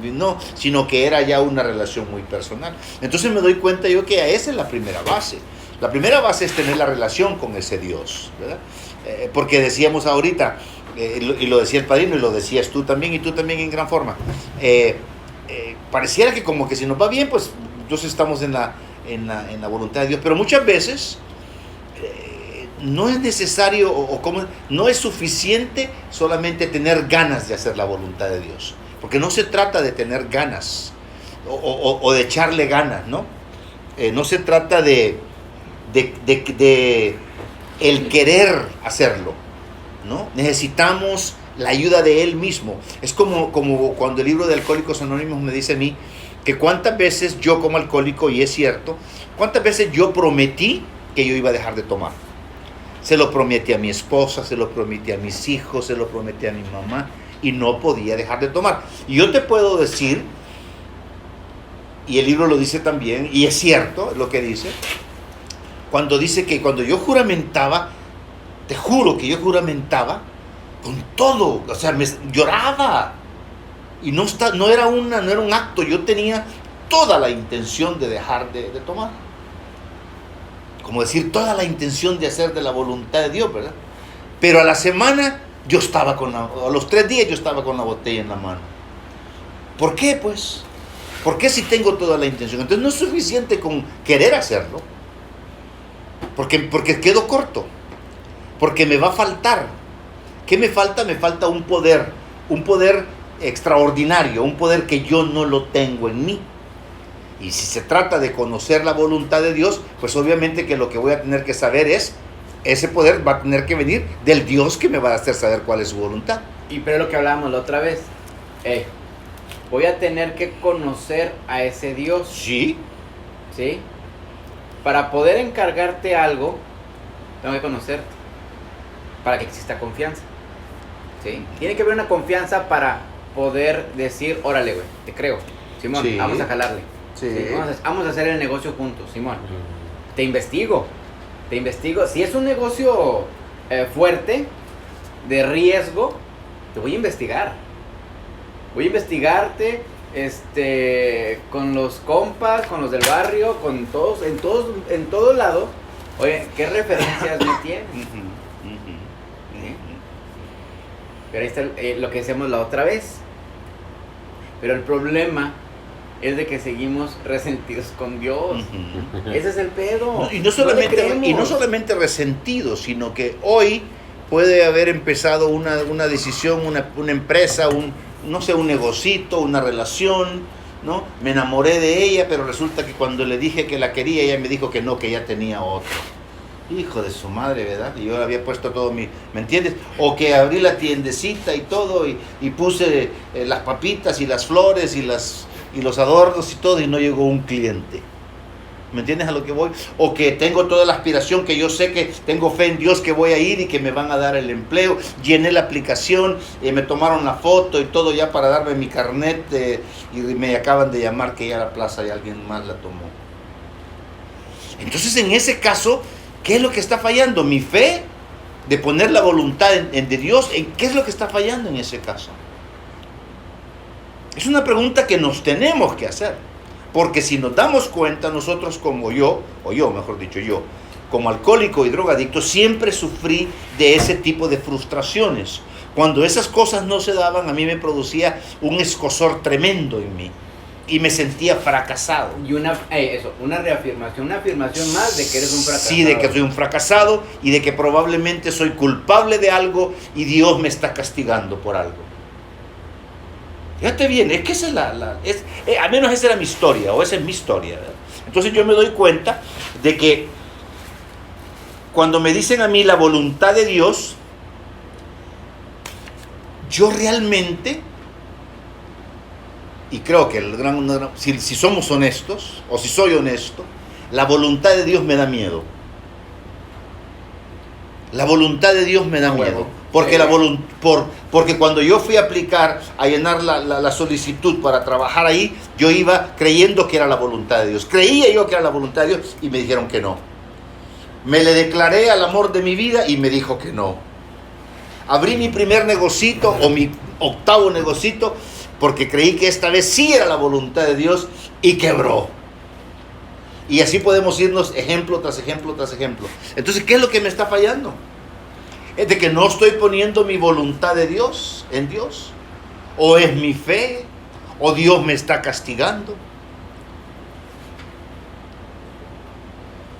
no, sino que era ya una relación muy personal. Entonces me doy cuenta yo que esa es la primera base. La primera base es tener la relación con ese Dios, ¿verdad? Porque decíamos ahorita, y lo decía el padrino y lo decías tú también en gran forma, pareciera que como que si nos va bien, pues entonces estamos en la voluntad de Dios, pero muchas veces no es necesario no es suficiente solamente tener ganas de hacer la voluntad de Dios, porque no se trata de tener ganas o de echarle ganas, ¿no? No se trata de el querer hacerlo, ¿no? Necesitamos la ayuda de Él mismo. Es como cuando el libro de Alcohólicos Anónimos me dice a mí que cuántas veces yo como alcohólico, y es cierto, cuántas veces yo prometí que yo iba a dejar de tomar. Se lo prometí a mi esposa, se lo prometí a mis hijos, se lo prometí a mi mamá, y no podía dejar de tomar. Y yo te puedo decir, y el libro lo dice también, y es cierto lo que dice, cuando dice que cuando yo juramentaba, te juro que yo juramentaba con todo, o sea, lloraba. Y no era un acto, yo tenía toda la intención de dejar de tomar. Como decir, toda la intención de hacer de la voluntad de Dios, ¿verdad? Pero a la semana, a los 3 días yo estaba con la botella en la mano. ¿Por qué, pues? ¿Por qué si tengo toda la intención? Entonces no es suficiente con querer hacerlo. Porque quedo corto. Porque me va a faltar. ¿Qué me falta? Me falta un poder extraordinario, un poder que yo no lo tengo en mí. Y si se trata de conocer la voluntad de Dios, pues obviamente que lo que voy a tener que saber es, ese poder va a tener que venir del Dios que me va a hacer saber cuál es su voluntad. Pero es lo que hablábamos la otra vez. Voy a tener que conocer a ese Dios. Sí. ¿Sí? Para poder encargarte algo, tengo que conocerte. Para que exista confianza. ¿Sí? Tiene que haber una confianza para poder decir, órale, güey, te creo. Simón, Sí. vamos a jalarle. Sí. Sí, vamos a hacer el negocio juntos, Simón. Te investigo. Si es un negocio fuerte, de riesgo, te voy a investigar. Voy a investigarte con los compas, con los del barrio, con todos, en todo lado. Oye, ¿qué referencias me tienes? ¿Sí? Pero ahí está lo que decíamos la otra vez. Pero el problema es de que seguimos resentidos con Dios. Ese es el pedo. No, y no solamente resentidos, sino que hoy puede haber empezado una decisión, una empresa, un negocito, una relación, ¿no? Me enamoré de ella, pero resulta que cuando le dije que la quería, ella me dijo que no, que ya tenía otro. Hijo de su madre, ¿verdad? Y yo le había puesto todo ¿me entiendes? O que abrí la tiendecita y todo, y puse las papitas y las flores y los adornos y todo, y no llegó un cliente. ¿Me entiendes a lo que voy? O que tengo toda la aspiración, que yo sé que tengo fe en Dios que voy a ir y que me van a dar el empleo. Llené la aplicación, me tomaron la foto y todo ya para darme mi carnet y me acaban de llamar que ya la plaza y alguien más la tomó. Entonces, en ese caso, ¿qué es lo que está fallando? ¿Mi fe de poner la voluntad de Dios? ¿Qué es lo que está fallando en ese caso? Es una pregunta que nos tenemos que hacer. Porque si nos damos cuenta, nosotros como yo, como alcohólico y drogadicto, siempre sufrí de ese tipo de frustraciones. Cuando esas cosas no se daban, a mí me producía un escozor tremendo en mí. Y me sentía fracasado. Y una reafirmación, una afirmación más de que eres un fracasado. Sí, de que soy un fracasado y de que probablemente soy culpable de algo y Dios me está castigando por algo. Fíjate bien, es que esa es al menos esa era mi historia, o esa es mi historia, ¿verdad? Entonces yo me doy cuenta de que cuando me dicen a mí la voluntad de Dios, yo realmente, y creo que si somos honestos, o si soy honesto, la voluntad de Dios me da miedo. La voluntad de Dios me da miedo. Porque, porque cuando yo fui a aplicar, a llenar la solicitud para trabajar ahí, yo iba creyendo que era la voluntad de Dios. Creía yo que era la voluntad de Dios y me dijeron que no. Me le declaré al amor de mi vida y me dijo que no. Abrí mi primer negocito o mi octavo negocito porque creí que esta vez sí era la voluntad de Dios y quebró. Y así podemos irnos ejemplo tras ejemplo tras ejemplo. Entonces, ¿qué es lo que me está fallando? ¿Es de que no estoy poniendo mi voluntad de Dios en Dios? ¿O es mi fe? ¿O Dios me está castigando?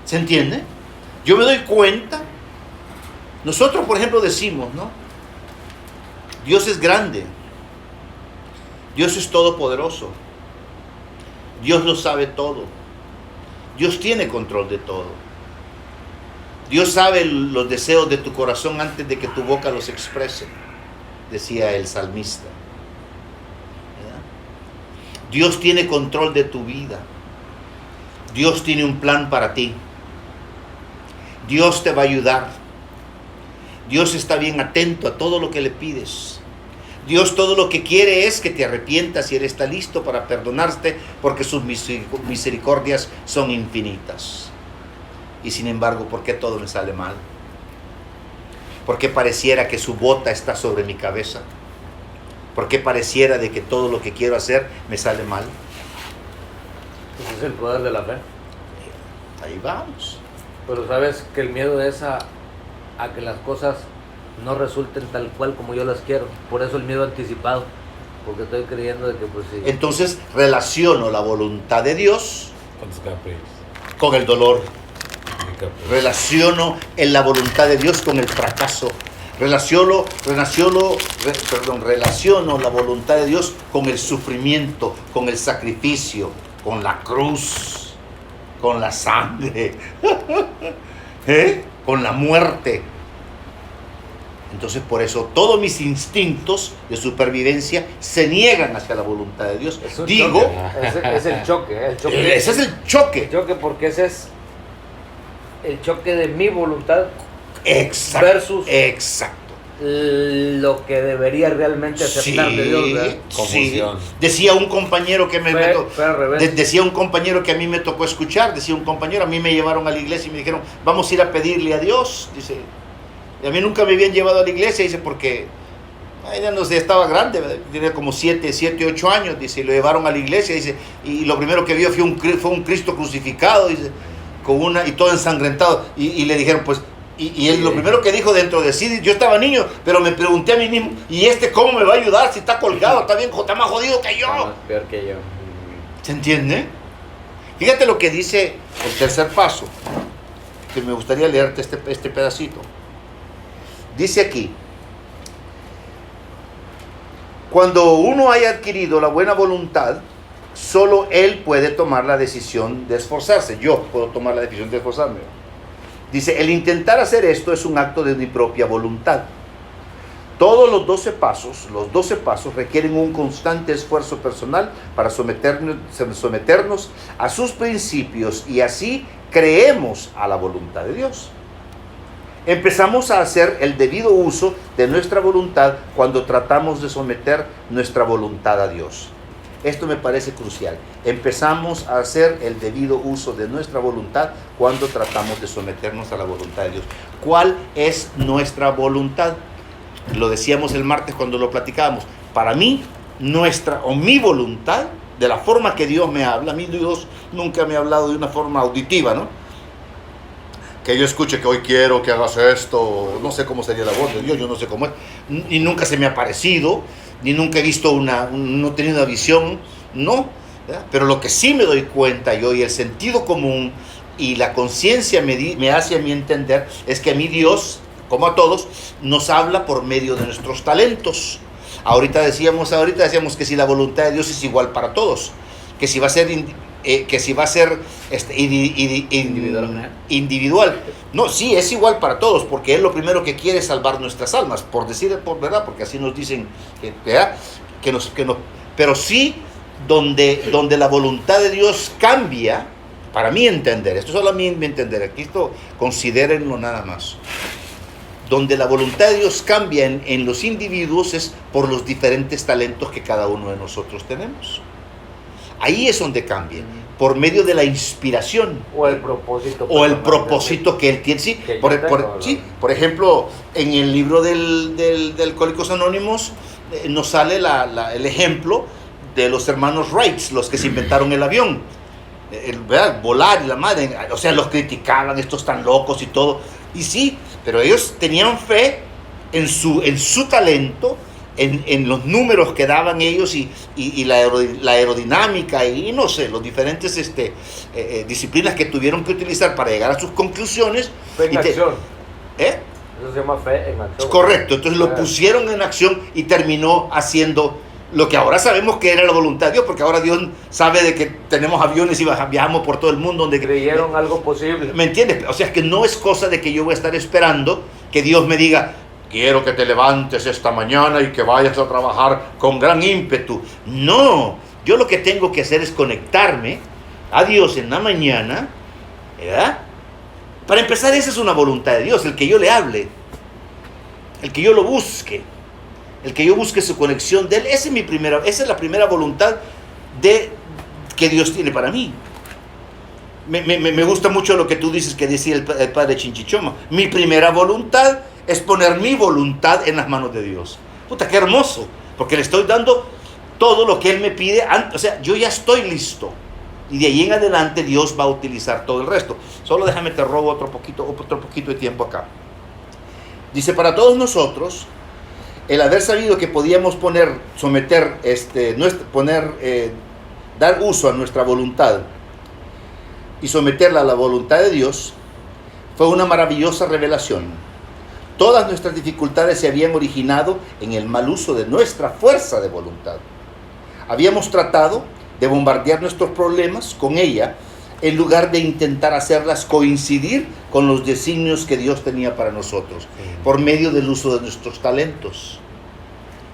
¿Se entiende? Yo me doy cuenta. Nosotros, por ejemplo, decimos, ¿no? Dios es grande. Dios es todopoderoso. Dios lo sabe todo. Dios tiene control de todo. Dios sabe los deseos de tu corazón antes de que tu boca los exprese, decía el salmista. ¿Verdad? Dios tiene control de tu vida. Dios tiene un plan para ti. Dios te va a ayudar. Dios está bien atento a todo lo que le pides. Dios todo lo que quiere es que te arrepientas y Él está listo para perdonarte porque sus misericordias son infinitas. Y sin embargo, ¿por qué todo me sale mal? ¿Por qué pareciera que su bota está sobre mi cabeza? ¿Por qué pareciera de que todo lo que quiero hacer me sale mal? Ese es el poder de la fe. Ahí vamos. Pero sabes que el miedo es a que las cosas no resulten tal cual como yo las quiero. Por eso el miedo anticipado. Porque estoy creyendo de que pues sí. Entonces relaciono la voluntad de Dios con el dolor. Relaciono en la voluntad de Dios con el fracaso. Relaciono la voluntad de Dios con el sufrimiento, con el sacrificio, con la cruz, con la sangre, con la muerte. Entonces por eso todos mis instintos de supervivencia se niegan hacia la voluntad de Dios. Es el choque. Ese es el choque. El choque porque ese es el choque de mi voluntad exacto, versus... Exacto. lo que debería realmente aceptar de Dios, ¿verdad? Confusión. Decía un compañero que Fue al revés. decía un compañero que a mí me tocó escuchar, decía un compañero, a mí me llevaron a la iglesia y me dijeron, vamos a ir a pedirle a Dios, dice. Y a mí nunca me habían llevado a la iglesia, dice, porque ella no sé, estaba grande, ¿verdad? Tenía como 7, 8 años, dice, y lo llevaron a la iglesia, dice, y lo primero que vio fue un Cristo crucificado, dice, y todo ensangrentado, y le dijeron, pues, y él lo primero que dijo dentro de sí, yo estaba niño, pero me pregunté a mí mismo, ¿y cómo me va a ayudar si está colgado, está más jodido que yo? Está más peor que yo. ¿Se entiende? Fíjate lo que dice el tercer paso, que me gustaría leerte este pedacito. Dice aquí, cuando uno haya adquirido la buena voluntad, solo él puede tomar la decisión de esforzarse. Yo puedo tomar la decisión de esforzarme. Dice, el intentar hacer esto es un acto de mi propia voluntad. Todos los 12 pasos requieren un constante esfuerzo personal para someternos a sus principios y así creemos a la voluntad de Dios. Empezamos a hacer el debido uso de nuestra voluntad cuando tratamos de someter nuestra voluntad a Dios. Esto me parece crucial. Empezamos a hacer el debido uso de nuestra voluntad cuando tratamos de someternos a la voluntad de Dios. ¿Cuál es nuestra voluntad? Lo decíamos el martes cuando lo platicábamos. Para mí, mi voluntad, de la forma que Dios me habla, a mí Dios nunca me ha hablado de una forma auditiva, ¿no? Que yo escuche que hoy quiero que hagas esto, no sé cómo sería la voz de Dios, yo no sé cómo es, y nunca se me ha parecido, ni nunca he visto no he tenido una visión, no, ¿verdad? Pero lo que sí me doy cuenta yo, y el sentido común y la conciencia me hace a mí entender, es que a mí Dios, como a todos, nos habla por medio de nuestros talentos. Ahorita decíamos que si la voluntad de Dios es igual para todos, que si va a ser individual. No, sí, es igual para todos, porque Él lo primero que quiere es salvar nuestras almas, por verdad, porque así nos dicen pero sí, donde la voluntad de Dios cambia, para mí entender, esto solo a mí entender, aquí esto considérenlo nada más. Donde la voluntad de Dios cambia en los individuos es por los diferentes talentos que cada uno de nosotros tenemos. Ahí es donde cambia, por medio de la inspiración. O el propósito. O el propósito que él tiene. Sí, por ejemplo, en el libro del Alcohólicos Anónimos nos sale el ejemplo de los hermanos Wright, los que se inventaron el avión. Volar y la madre, o sea, los criticaban, estos tan locos y todo. Y sí, pero ellos tenían fe en su talento, en los números que daban ellos y la aerodinámica y no sé, los diferentes disciplinas que tuvieron que utilizar para llegar a sus conclusiones. Fe en acción. Eso se llama fe en acción. Correcto, entonces lo pusieron en acción y terminó haciendo lo que ahora sabemos que era la voluntad de Dios, porque ahora Dios sabe de que tenemos aviones y viajamos por todo el mundo. Donde creyeron algo posible. ¿Me entiendes? O sea, que no es cosa de que yo voy a estar esperando que Dios me diga, quiero que te levantes esta mañana y que vayas a trabajar con gran ímpetu. No, yo lo que tengo que hacer es conectarme a Dios en la mañana, ¿verdad? Para empezar, esa es una voluntad de Dios, el que yo le hable, el que yo lo busque, el que yo busque su conexión de Él. Esa es la primera voluntad que Dios tiene para mí. Me gusta mucho lo que tú dices, que decía el padre Chinchichoma. Mi primera voluntad es poner mi voluntad en las manos de Dios. Puta, qué hermoso, porque le estoy dando todo lo que Él me pide. O sea, yo ya estoy listo. Y de ahí en adelante Dios va a utilizar todo el resto. Solo déjame te robo otro poquito de tiempo acá. Dice, para todos nosotros, el haber sabido que podíamos dar uso a nuestra voluntad y someterla a la voluntad de Dios, fue una maravillosa revelación. Todas nuestras dificultades se habían originado en el mal uso de nuestra fuerza de voluntad. Habíamos tratado de bombardear nuestros problemas con ella en lugar de intentar hacerlas coincidir con los designios que Dios tenía para nosotros, por medio del uso de nuestros talentos,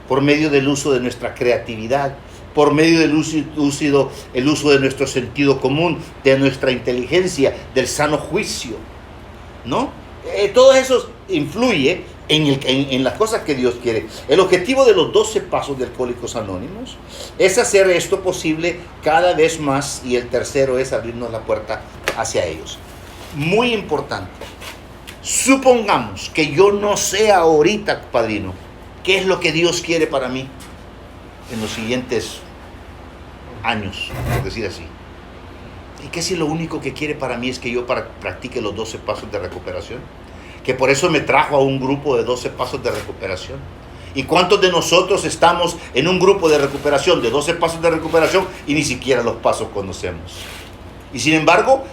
por medio del uso de nuestra creatividad, por medio del uso de nuestro sentido común, de nuestra inteligencia, del sano juicio, ¿no? Todo eso influye en las cosas que Dios quiere. El objetivo de los 12 pasos de Alcohólicos Anónimos es hacer esto posible cada vez más, y el tercero es abrirnos la puerta hacia ellos. Muy importante. Supongamos que yo no sé ahorita, padrino, qué es lo que Dios quiere para mí en los siguientes años, por decir así. ¿Y qué si lo único que quiere para mí es que yo practique los 12 pasos de recuperación? Que por eso me trajo a un grupo de 12 pasos de recuperación. ¿Y cuántos de nosotros estamos en un grupo de recuperación, de 12 pasos de recuperación, y ni siquiera los pasos conocemos? Y sin embargo,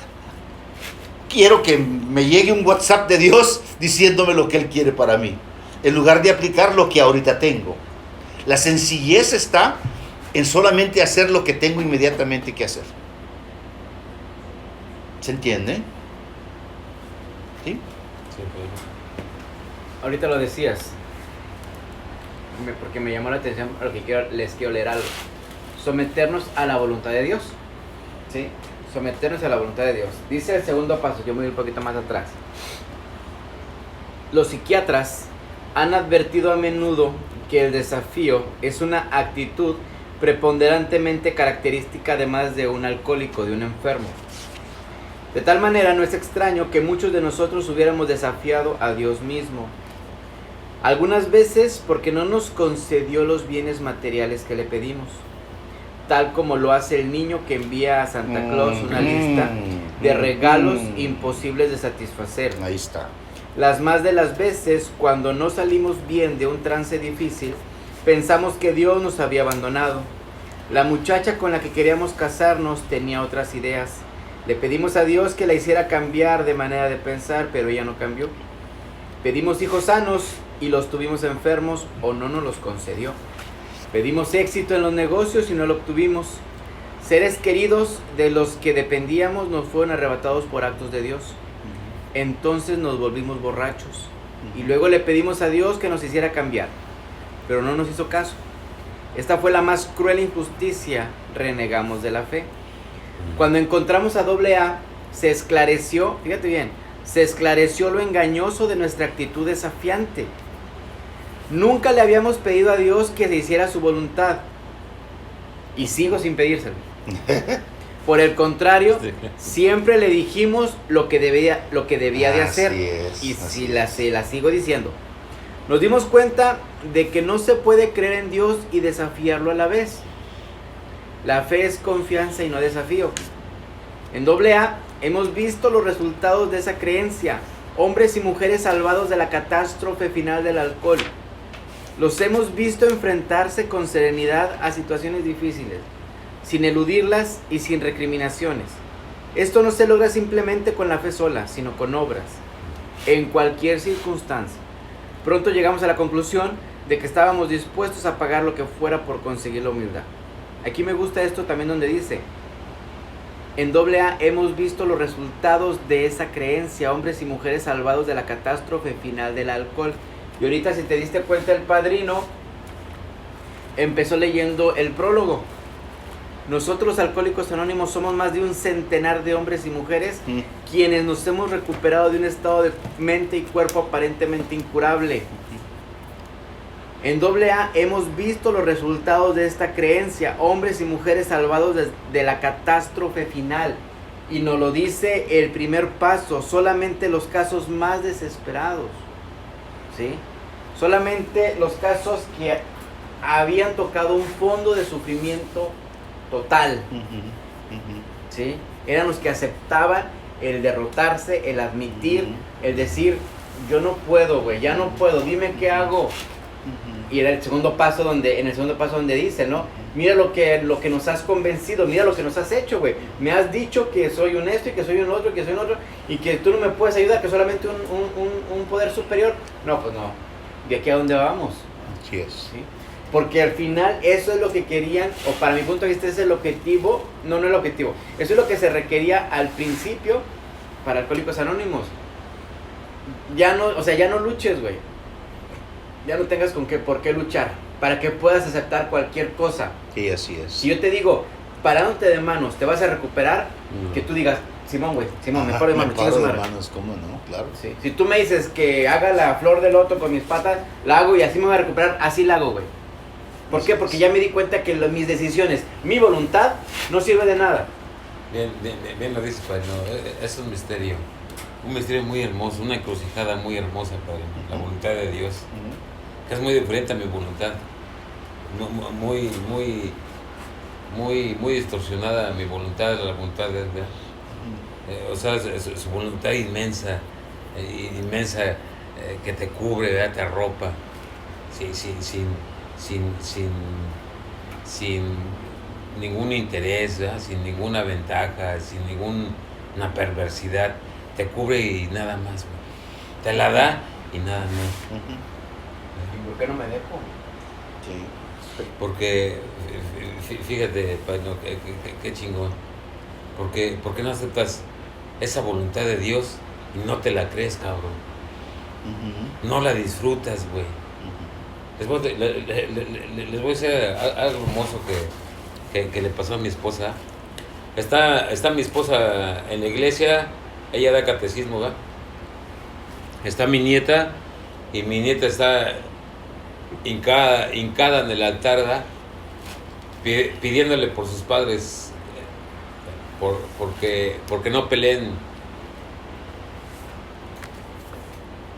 quiero que me llegue un WhatsApp de Dios diciéndome lo que Él quiere para mí, en lugar de aplicar lo que ahorita tengo. La sencillez está en solamente hacer lo que tengo inmediatamente que hacer. ¿Se entiende? ¿Sí? Sí, pues. Ahorita lo decías, porque me llamó la atención, lo que les quiero leer algo. Someternos a la voluntad de Dios. ¿Sí? Someternos a la voluntad de Dios. Dice el segundo paso, yo me voy un poquito más atrás. Los psiquiatras han advertido a menudo que el desafío es una actitud preponderantemente característica además de un alcohólico, de un enfermo. De tal manera no es extraño que muchos de nosotros hubiéramos desafiado a Dios mismo. Algunas veces porque no nos concedió los bienes materiales que le pedimos, tal como lo hace el niño que envía a Santa Claus una lista de regalos imposibles de satisfacer. Ahí está. Las más de las veces, cuando no salimos bien de un trance difícil, pensamos que Dios nos había abandonado. La muchacha con la que queríamos casarnos tenía otras ideas. Le pedimos a Dios que la hiciera cambiar de manera de pensar, pero ella no cambió. Pedimos hijos sanos y los tuvimos enfermos o no nos los concedió. Pedimos éxito en los negocios y no lo obtuvimos. Seres queridos de los que dependíamos nos fueron arrebatados por actos de Dios. Entonces nos volvimos borrachos y luego le pedimos a Dios que nos hiciera cambiar, pero no nos hizo caso. Esta fue la más cruel injusticia, renegamos de la fe. Cuando encontramos a AA, se esclareció, fíjate bien, se esclareció lo engañoso de nuestra actitud desafiante. Nunca le habíamos pedido a Dios que se hiciera su voluntad y sigo sin pedírselo. Por el contrario, siempre le dijimos lo que debía de hacer. Y se la sigo diciendo. Nos dimos cuenta de que no se puede creer en Dios y desafiarlo a la vez. La fe es confianza y no desafío. En AA hemos visto los resultados de esa creencia. Hombres y mujeres salvados de la catástrofe final del alcohol. Los hemos visto enfrentarse con serenidad a situaciones difíciles, sin eludirlas y sin recriminaciones. Esto no se logra simplemente con la fe sola, sino con obras, en cualquier circunstancia. Pronto llegamos a la conclusión de que estábamos dispuestos a pagar lo que fuera por conseguir la humildad. Aquí me gusta esto también donde dice, en AA hemos visto los resultados de esa creencia, hombres y mujeres salvados de la catástrofe final del alcohol. Y ahorita, si te diste cuenta, el padrino empezó leyendo el prólogo. Nosotros los Alcohólicos Anónimos somos más de un centenar de hombres y mujeres quienes nos hemos recuperado de un estado de mente y cuerpo aparentemente incurable. En AA hemos visto los resultados de esta creencia, hombres y mujeres salvados de la catástrofe final. Y nos lo dice el primer paso, solamente los casos más desesperados. ¿Sí? Solamente los casos que habían tocado un fondo de sufrimiento total. ¿Sí? Eran los que aceptaban el derrotarse, el admitir, el decir, yo no puedo, güey, ya no puedo, dime qué hago. Y era el segundo paso donde dice, ¿no? Mira lo que nos has convencido, mira lo que nos has hecho, güey. Me has dicho que soy un esto y que soy un otro, que soy un otro, y que tú no me puedes ayudar, que solamente un poder superior. No, pues no. ¿De aquí a dónde vamos? Así es. ¿Sí? Porque al final eso es lo que querían, o para mi punto de vista ese es el objetivo, no el objetivo. Eso es lo que se requería al principio para Alcohólicos Anónimos. Ya no luches, güey. Ya no tengas por qué luchar, para que puedas aceptar cualquier cosa. Sí, así es. Si yo te digo, parándote de manos, te vas a recuperar, que tú digas, Simón, güey, Simón, me Ajá, paro de mano, me chinga paro su de madre. manos, ¿cómo no? Claro. Sí. Si tú me dices que haga la flor de loto con mis patas, la hago y así me voy a recuperar, así la hago, güey. ¿Por qué? Porque ya me di cuenta que mis decisiones, mi voluntad, no sirve de nada. Bien lo dices, padre. No, es un misterio. Un misterio muy hermoso, una encrucijada muy hermosa, padre. La voluntad de Dios. Que es muy diferente a mi voluntad. Muy distorsionada mi voluntad, la voluntad de Él, ¿verdad? O sea, su voluntad inmensa, que te cubre, ¿verdad? Te arropa, sin ningún interés, ¿verdad? Sin ninguna ventaja, sin ninguna perversidad, te cubre y nada más, güey. Te la da y nada más. ¿Y por qué no me dejo? Sí. Porque, fíjate, padre, no, qué chingón. ¿Por qué no aceptas esa voluntad de Dios y no te la crees, cabrón? No la disfrutas, güey. Les voy a decir algo hermoso que le pasó a mi esposa. Está mi esposa en la iglesia, ella da catecismo, ¿verdad? Está mi nieta, y mi nieta está hincada en el altar, ¿verdad? Pidiéndole por sus padres, porque no peleen.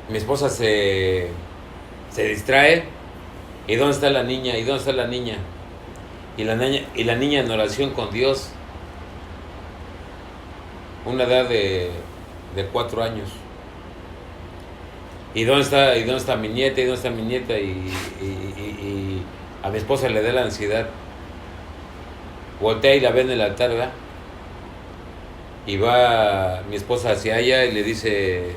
Mi esposa se distrae. ¿Y dónde está la niña? ¿Y dónde está la niña? Y la niña en oración con Dios. Una edad de 4 años. ¿Y dónde está mi nieta? ¿Y dónde está mi nieta? Y a mi esposa le da la ansiedad. Voltea y la ve en el altar, ¿verdad? Y va mi esposa hacia ella y le dice: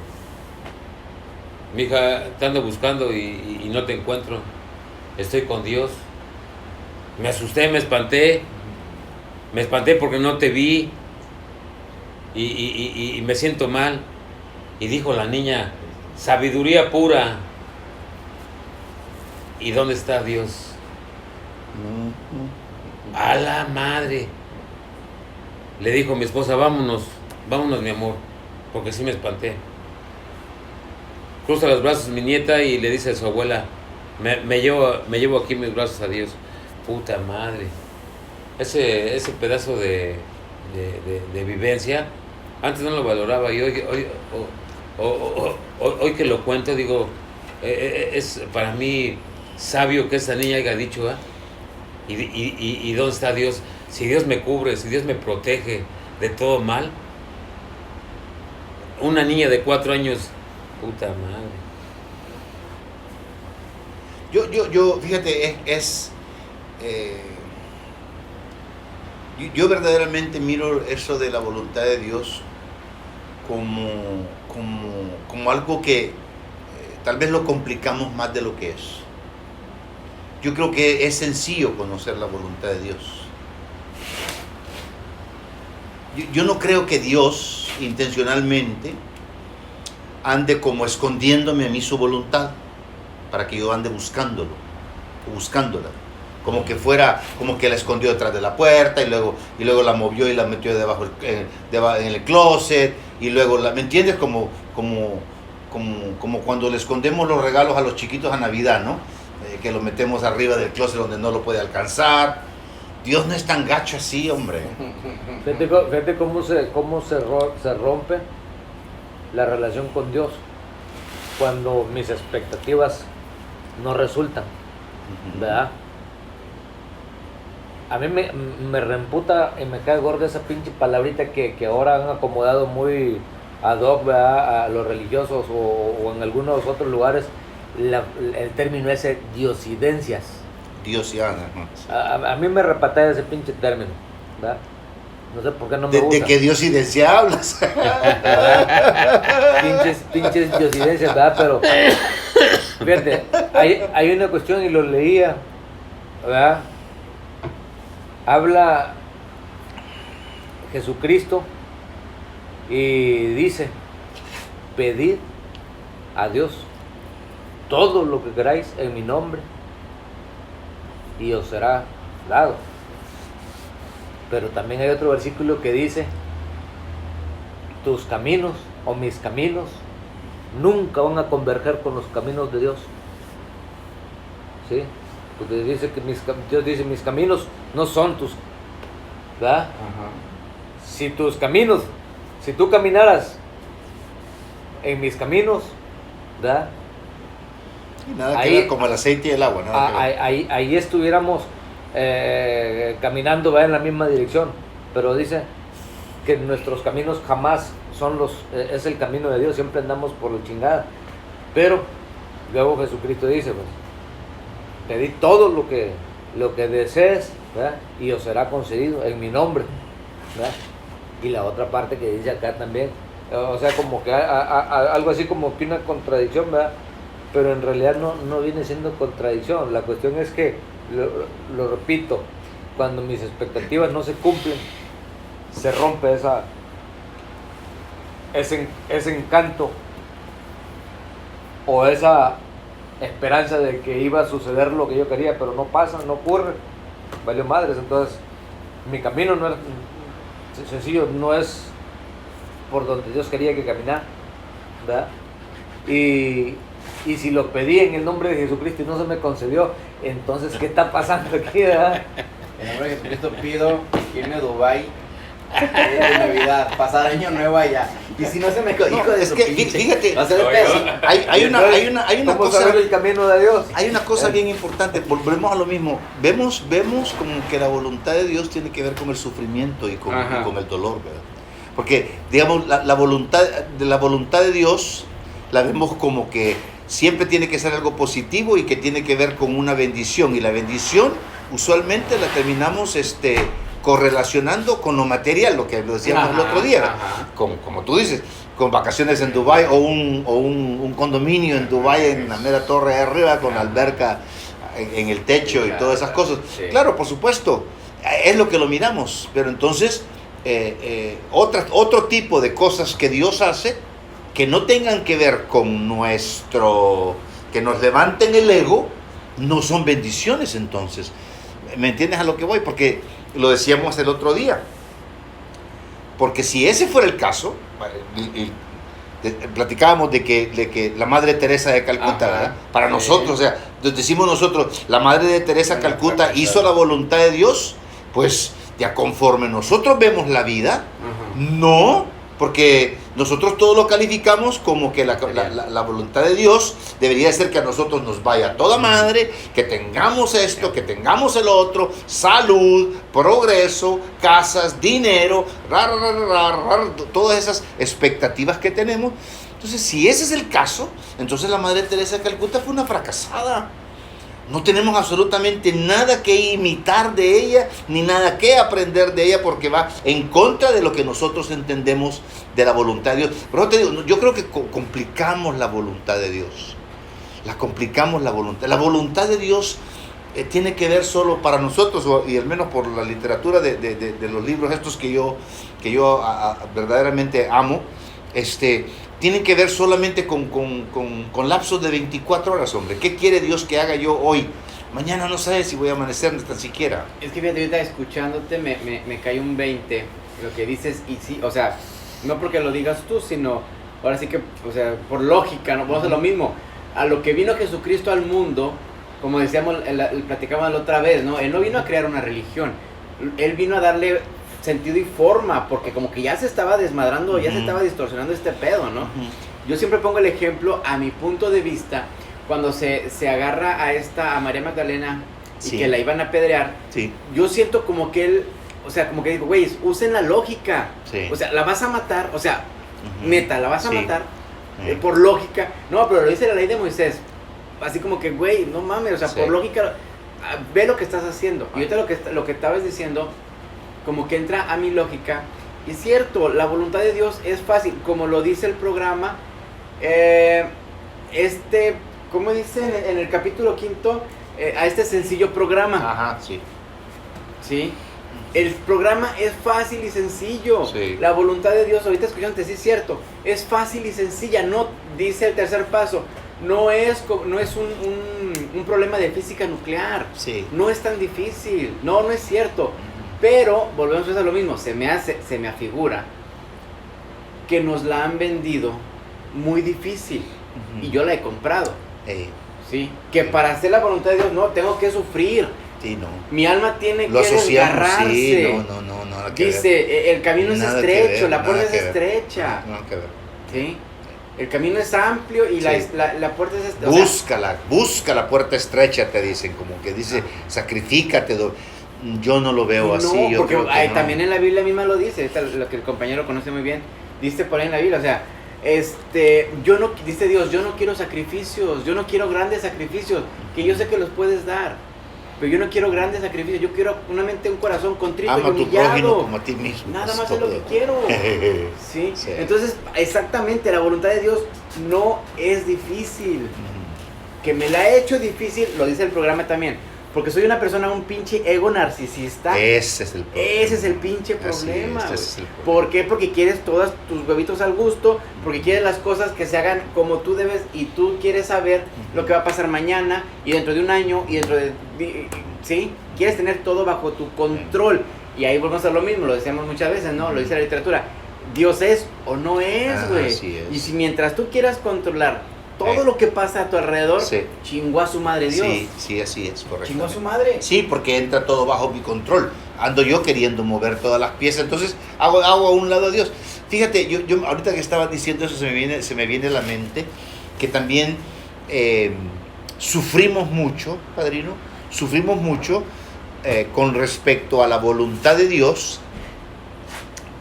mija, te ando buscando y no te encuentro. Estoy con Dios. Me asusté, me espanté porque no te vi y me siento mal. Y dijo la niña: sabiduría pura. ¿Y dónde está Dios? A la madre. Le dijo mi esposa: vámonos mi amor, porque sí me espanté. Cruza los brazos mi nieta y le dice a su abuela: me llevo aquí mis brazos a Dios. Puta madre. Ese pedazo de vivencia, antes no lo valoraba, y hoy que lo cuento, digo, es para mí sabio que esa niña haya dicho, ¿eh? ¿Y dónde está Dios? Si Dios me cubre, si Dios me protege de todo mal. Una niña de 4 años, puta madre. Yo fíjate, yo verdaderamente miro eso de la voluntad de Dios como algo que tal vez lo complicamos más de lo que es. Yo creo que es sencillo conocer la voluntad de Dios. Yo no creo que Dios intencionalmente ande como escondiéndome a mí su voluntad para que yo ande buscándola, como que la escondió detrás de la puerta y luego la movió y la metió debajo en el closet y luego ¿me entiendes? Como cuando le escondemos los regalos a los chiquitos a Navidad, ¿no? Que lo metemos arriba del closet donde no lo puede alcanzar. Dios no es tan gacho así, hombre. Fíjate cómo se rompe la relación con Dios cuando mis expectativas no resultan, ¿verdad? A mí me reemputa y me cae gorda esa pinche palabrita que ahora han acomodado muy ad hoc, ¿verdad? A los religiosos o en algunos otros lugares, el término ese diosidencias. Diosiana. A mí me repatea ese pinche término, ¿verdad? No sé por qué no me gusta. ¿De qué diosidencia hablas? pinches diosidencias, ¿verdad? Pero fíjate, hay una cuestión y lo leía, ¿verdad? Habla Jesucristo y dice: pedid a Dios todo lo que queráis en mi nombre y os será dado. Pero también hay otro versículo que dice: tus caminos o mis caminos nunca van a converger con los caminos de Dios. ¿Sí? Porque dice que Dios dice, mis caminos no son tus, ¿verdad? Si tus caminos, si tú caminaras en mis caminos, ¿verdad? Y nada que ver como el aceite y el agua, nada que ver. Ahí estuviéramos caminando, ¿verdad?, en la misma dirección, pero dice que nuestros caminos jamás son es el camino de Dios, siempre andamos por la chingada. Pero luego Jesucristo dice, pues, pedid todo lo que desees, ¿verdad?, y os será concedido en mi nombre, ¿verdad? Y la otra parte que dice acá también, o sea, como que algo así como que una contradicción, ¿verdad? Pero en realidad no viene siendo contradicción. La cuestión es que, lo repito, cuando mis expectativas no se cumplen, se rompe ese encanto o esa esperanza de que iba a suceder lo que yo quería, pero no pasa, no ocurre, valió madres. Entonces mi camino no es sencillo, no es por donde Dios quería que caminara, ¿verdad? Y si lo pedí en el nombre de Jesucristo y no se me concedió, entonces ¿qué está pasando aquí, verdad? En el nombre de Jesucristo pido irme a Dubái de Navidad, pasar año nuevo allá. Y si no se me hijo de es su que pinche, fíjate, va a ser el peso. hay una ¿Cómo cosa, saber el camino de Dios? hay una cosa bien importante. Volvemos a lo mismo. Vemos como que la voluntad de Dios tiene que ver con el sufrimiento y con el dolor, ¿verdad? Porque, digamos, la voluntad de Dios la vemos como que siempre tiene que ser algo positivo y que tiene que ver con una bendición. Y la bendición usualmente la terminamos correlacionando con lo material, lo que lo decíamos el otro día, como tú dices, con vacaciones en Dubái o un condominio en Dubái, en la mera torre de arriba, con alberca en el techo y todas esas cosas. Sí. Claro, por supuesto, es lo que lo miramos, pero entonces otro tipo de cosas que Dios hace que no tengan que ver con que nos levanten el ego, no son bendiciones. Entonces, ¿me entiendes a lo que voy? Porque lo decíamos el otro día, porque si ese fuera el caso, platicábamos de que la Madre Teresa de Calcuta, ¿verdad? Para nosotros, o sea, decimos nosotros, la Madre de Teresa de Calcuta hizo la voluntad de Dios, pues ya conforme nosotros vemos la vida, no, porque nosotros todo lo calificamos como que la voluntad de Dios debería ser que a nosotros nos vaya toda madre, que tengamos esto, que tengamos el otro, salud, progreso, casas, dinero, todas esas expectativas que tenemos. Entonces, si ese es el caso, entonces la Madre Teresa de Calcuta fue una fracasada. No tenemos absolutamente nada que imitar de ella, ni nada que aprender de ella, porque va en contra de lo que nosotros entendemos de la voluntad de Dios. Pero te digo, yo creo que complicamos la voluntad de Dios. La complicamos la voluntad. La voluntad de Dios tiene que ver solo para nosotros, y al menos por la literatura de los libros estos que yo verdaderamente amo, tienen que ver solamente con lapsos de 24 horas, hombre. ¿Qué quiere Dios que haga yo hoy? Mañana no sé si voy a amanecer ni tan siquiera. Es que fíjate, ahorita escuchándote me cayó un 20, lo que dices, y sí, o sea, no porque lo digas tú, sino, ahora sí que, o sea, por lógica, no podemos hacer lo mismo. A lo que vino Jesucristo al mundo, como decíamos, platicábamos la otra vez, ¿no? Él no vino a crear una religión, Él vino a darle sentido y forma, porque como que ya se estaba desmadrando, ya se estaba distorsionando este pedo, ¿no? Yo siempre pongo el ejemplo, a mi punto de vista, cuando se agarra a María Magdalena y que la iban a apedrear, yo siento como que él, o sea, como que digo, güey, usen la lógica, o sea, la vas a matar, o sea, neta, la vas a matar, por lógica, no, pero lo dice la ley de Moisés, así como que, güey, no mames, o sea, por lógica, ve lo que estás haciendo, y ahorita lo que estabas diciendo, como que entra a mi lógica, y es cierto, la voluntad de Dios es fácil, como lo dice el programa, ¿cómo dice en el capítulo 5? A este sencillo programa. ¿Sí? El programa es fácil y sencillo. La voluntad de Dios, ahorita escuchándote, sí es cierto, es fácil y sencilla, no, dice el tercer paso, no es un problema de física nuclear, no es tan difícil, no es cierto. Pero, volvemos a lo mismo, se me afigura que nos la han vendido muy difícil y yo la he comprado. Sí, que para hacer la voluntad de Dios no, tengo que sufrir. Sí, no. Mi alma tiene Lo que asociamos, desgarrarse. sí, no, nada que ver. Dice, el camino es Nada que estrecho, ver, la puerta nada es que ver. estrecha. Nada que ver. ¿Sí? El camino es amplio y Sí. la puerta es estrecha. Busca la puerta estrecha, te dicen, como que dice, sacrifícate. Yo no lo veo así. Yo porque creo que no. también en la Biblia misma lo dice, lo que el compañero conoce muy bien, dice por ahí en la Biblia, o sea, dice Dios, yo no quiero sacrificios, yo no quiero grandes sacrificios, que yo sé que los puedes dar, pero yo no quiero grandes sacrificios, yo quiero un corazón contrito Ama y a tu humillado. prójimo como a ti mismo. Nada pues, más es lo todo. que quiero. ¿Sí? Sí. Entonces, exactamente, la voluntad de Dios no es difícil. Que me la ha hecho difícil, lo dice el programa también, porque soy una persona, un pinche ego narcisista. Ese es el problema. Ese es el pinche Así problema. es, güey. ese es el problema. ¿Por qué? Porque quieres todas tus huevitos al gusto, porque quieres las cosas que se hagan como tú debes y tú quieres saber lo que va a pasar mañana y dentro de un año y dentro de... ¿Sí? Quieres tener todo bajo tu control. Y ahí volvemos a lo mismo, lo decíamos muchas veces, ¿no? Lo dice la literatura. Dios es o no es, güey. Así es. Y si mientras tú quieras controlar todo lo que pasa a tu alrededor, Sí. chingó a su madre Dios. Sí, así es, correcto. Chingó a su madre. Sí, porque entra todo bajo mi control. Ando yo queriendo mover todas las piezas, entonces hago a un lado a Dios. Fíjate, yo ahorita que estaba diciendo eso se me viene a la mente que también sufrimos mucho, padrino, con respecto a la voluntad de Dios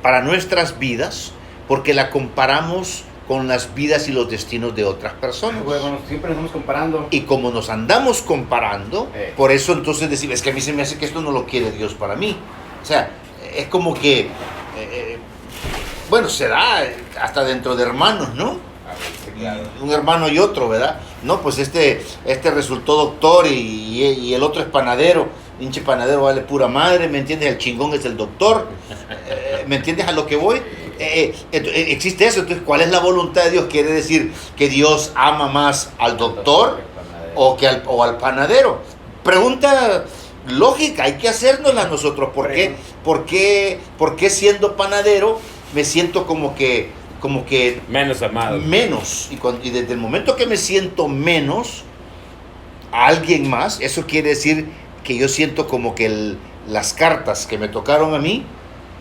para nuestras vidas, porque la comparamos con las vidas y los destinos de otras personas. Bueno, siempre nos estamos comparando. Y como nos andamos comparando, por eso entonces decimos, es que a mí se me hace que esto no lo quiere Dios para mí. O sea, es como que, bueno, se da hasta dentro de hermanos, ¿no? Un hermano y otro, ¿verdad? No, pues este resultó doctor y el otro es panadero. Pinche panadero vale pura madre, ¿me entiendes? El chingón es el doctor. ¿Me entiendes a lo que voy? Existe eso. Entonces, ¿cuál es la voluntad de Dios? ¿Quiere decir que Dios ama más al doctor o al panadero? Pregunta lógica, hay que hacérnosla nosotros. ¿Por qué siendo panadero me siento como que menos amado? Menos. Y desde el momento que me siento menos a alguien más, eso quiere decir que yo siento como que las cartas que me tocaron a mí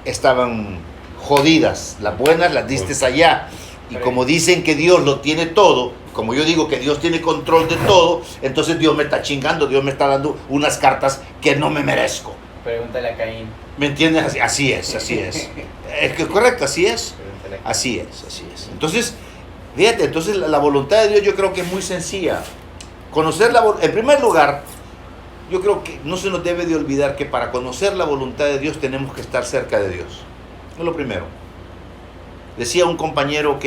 estaban jodidas. Las buenas las diste allá. Y como dicen que Dios lo tiene todo, como yo digo que Dios tiene control de todo, entonces Dios me está chingando, Dios me está dando unas cartas que no me merezco. Pregúntale a Caín. ¿Me entiendes? Así es. Es que correcto, así es. Así es. Entonces, fíjate, entonces la voluntad de Dios yo creo que es muy sencilla. En primer lugar, yo creo que no se nos debe de olvidar que para conocer la voluntad de Dios tenemos que estar cerca de Dios. Es lo primero. Decía un compañero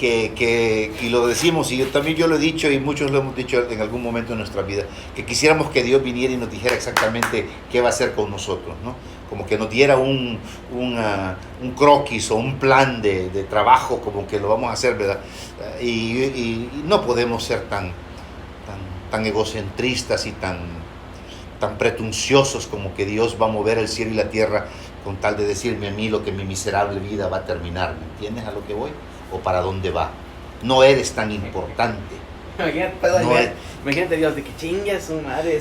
y lo decimos, y yo lo he dicho y muchos lo hemos dicho en algún momento de nuestra vida, que quisiéramos que Dios viniera y nos dijera exactamente qué va a hacer con nosotros, ¿no? Como que nos diera un croquis o un plan de trabajo, como que lo vamos a hacer, ¿verdad? Y no podemos ser tan egocentristas y tan pretenciosos como que Dios va a mover el cielo y la tierra con tal de decirme a mí lo que mi miserable vida va a terminar. ¿Me entiendes a lo que voy? ¿O para dónde va? No eres tan importante. Imagínate Dios, de que chingue a su madre.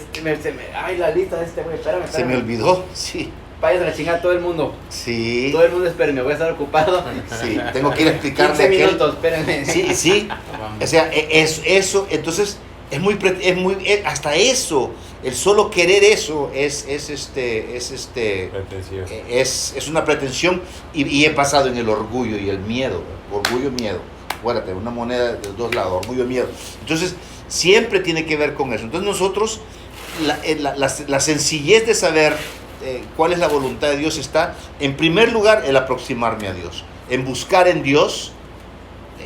Ay, la lista de este güey, espérame. Se me olvidó, sí. Vayas a la chingada todo el mundo. Sí. Todo el mundo, espérenme, voy a estar ocupado. Sí, tengo que ir a explicarle 15 minutos, espérenme. Sí. O sea, eso, entonces, hasta eso, el solo querer eso es una pretensión y he pasado en el orgullo y el miedo. Orgullo, miedo. Acuérdate, una moneda de dos lados, orgullo, miedo. Entonces, siempre tiene que ver con eso. Entonces, nosotros, la sencillez de saber cuál es la voluntad de Dios está, en primer lugar, el aproximarme a Dios, en buscar en Dios,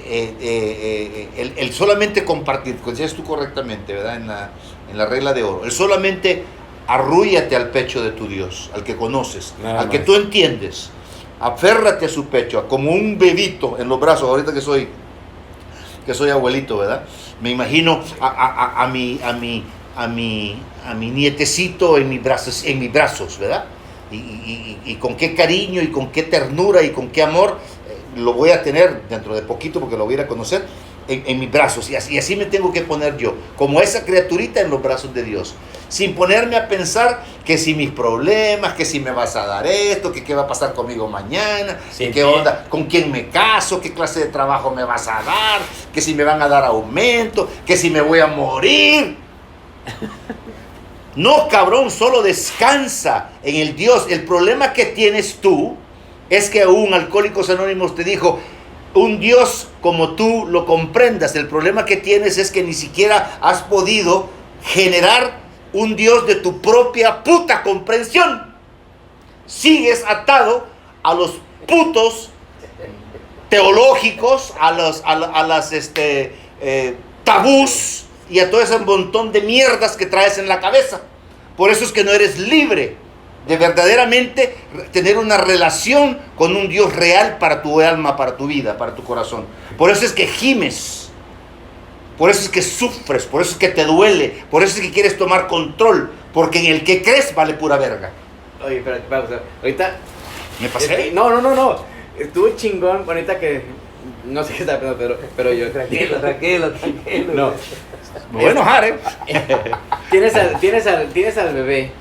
el solamente compartir, como decías tú correctamente, ¿verdad? En la regla de oro, el solamente arrúllate al pecho de tu Dios, al que conoces, al que tú entiendes, aférrate a su pecho, como un bebito en los brazos. Ahorita que soy abuelito, ¿verdad? Me imagino a mi nietecito en mis brazos, ¿verdad? Y con qué cariño y con qué ternura y con qué amor lo voy a tener dentro de poquito porque lo voy a ir a conocer en mis brazos. Y así me tengo que poner yo, como esa criaturita en los brazos de Dios. Sin ponerme a pensar que si mis problemas, que si me vas a dar esto, que qué va a pasar conmigo mañana, Sí, qué sí. onda, con quién me caso, qué clase de trabajo me vas a dar, que si me van a dar aumento, que si me voy a morir. No, cabrón, solo descansa en el Dios. El problema que tienes tú es que aún Alcohólicos Anónimos te dijo, un Dios como tú lo comprendas. El problema que tienes es que ni siquiera has podido generar un Dios de tu propia puta comprensión. Sigues atado a los putos teológicos, a las tabús y a todo ese montón de mierdas que traes en la cabeza. Por eso es que no eres libre de verdaderamente tener una relación con un Dios real para tu alma, para tu vida, para tu corazón. Por eso es que gimes. Por eso es que sufres, por eso es que te duele, por eso es que quieres tomar control, porque en el que crees vale pura verga. Oye, espérate, pausa. Ahorita. ¿Me pasé? No. Estuvo chingón. Ahorita que. No sé qué está pensando, pero yo. Tranquilo. No. Me voy a enojar, ¿eh? Tienes al bebé.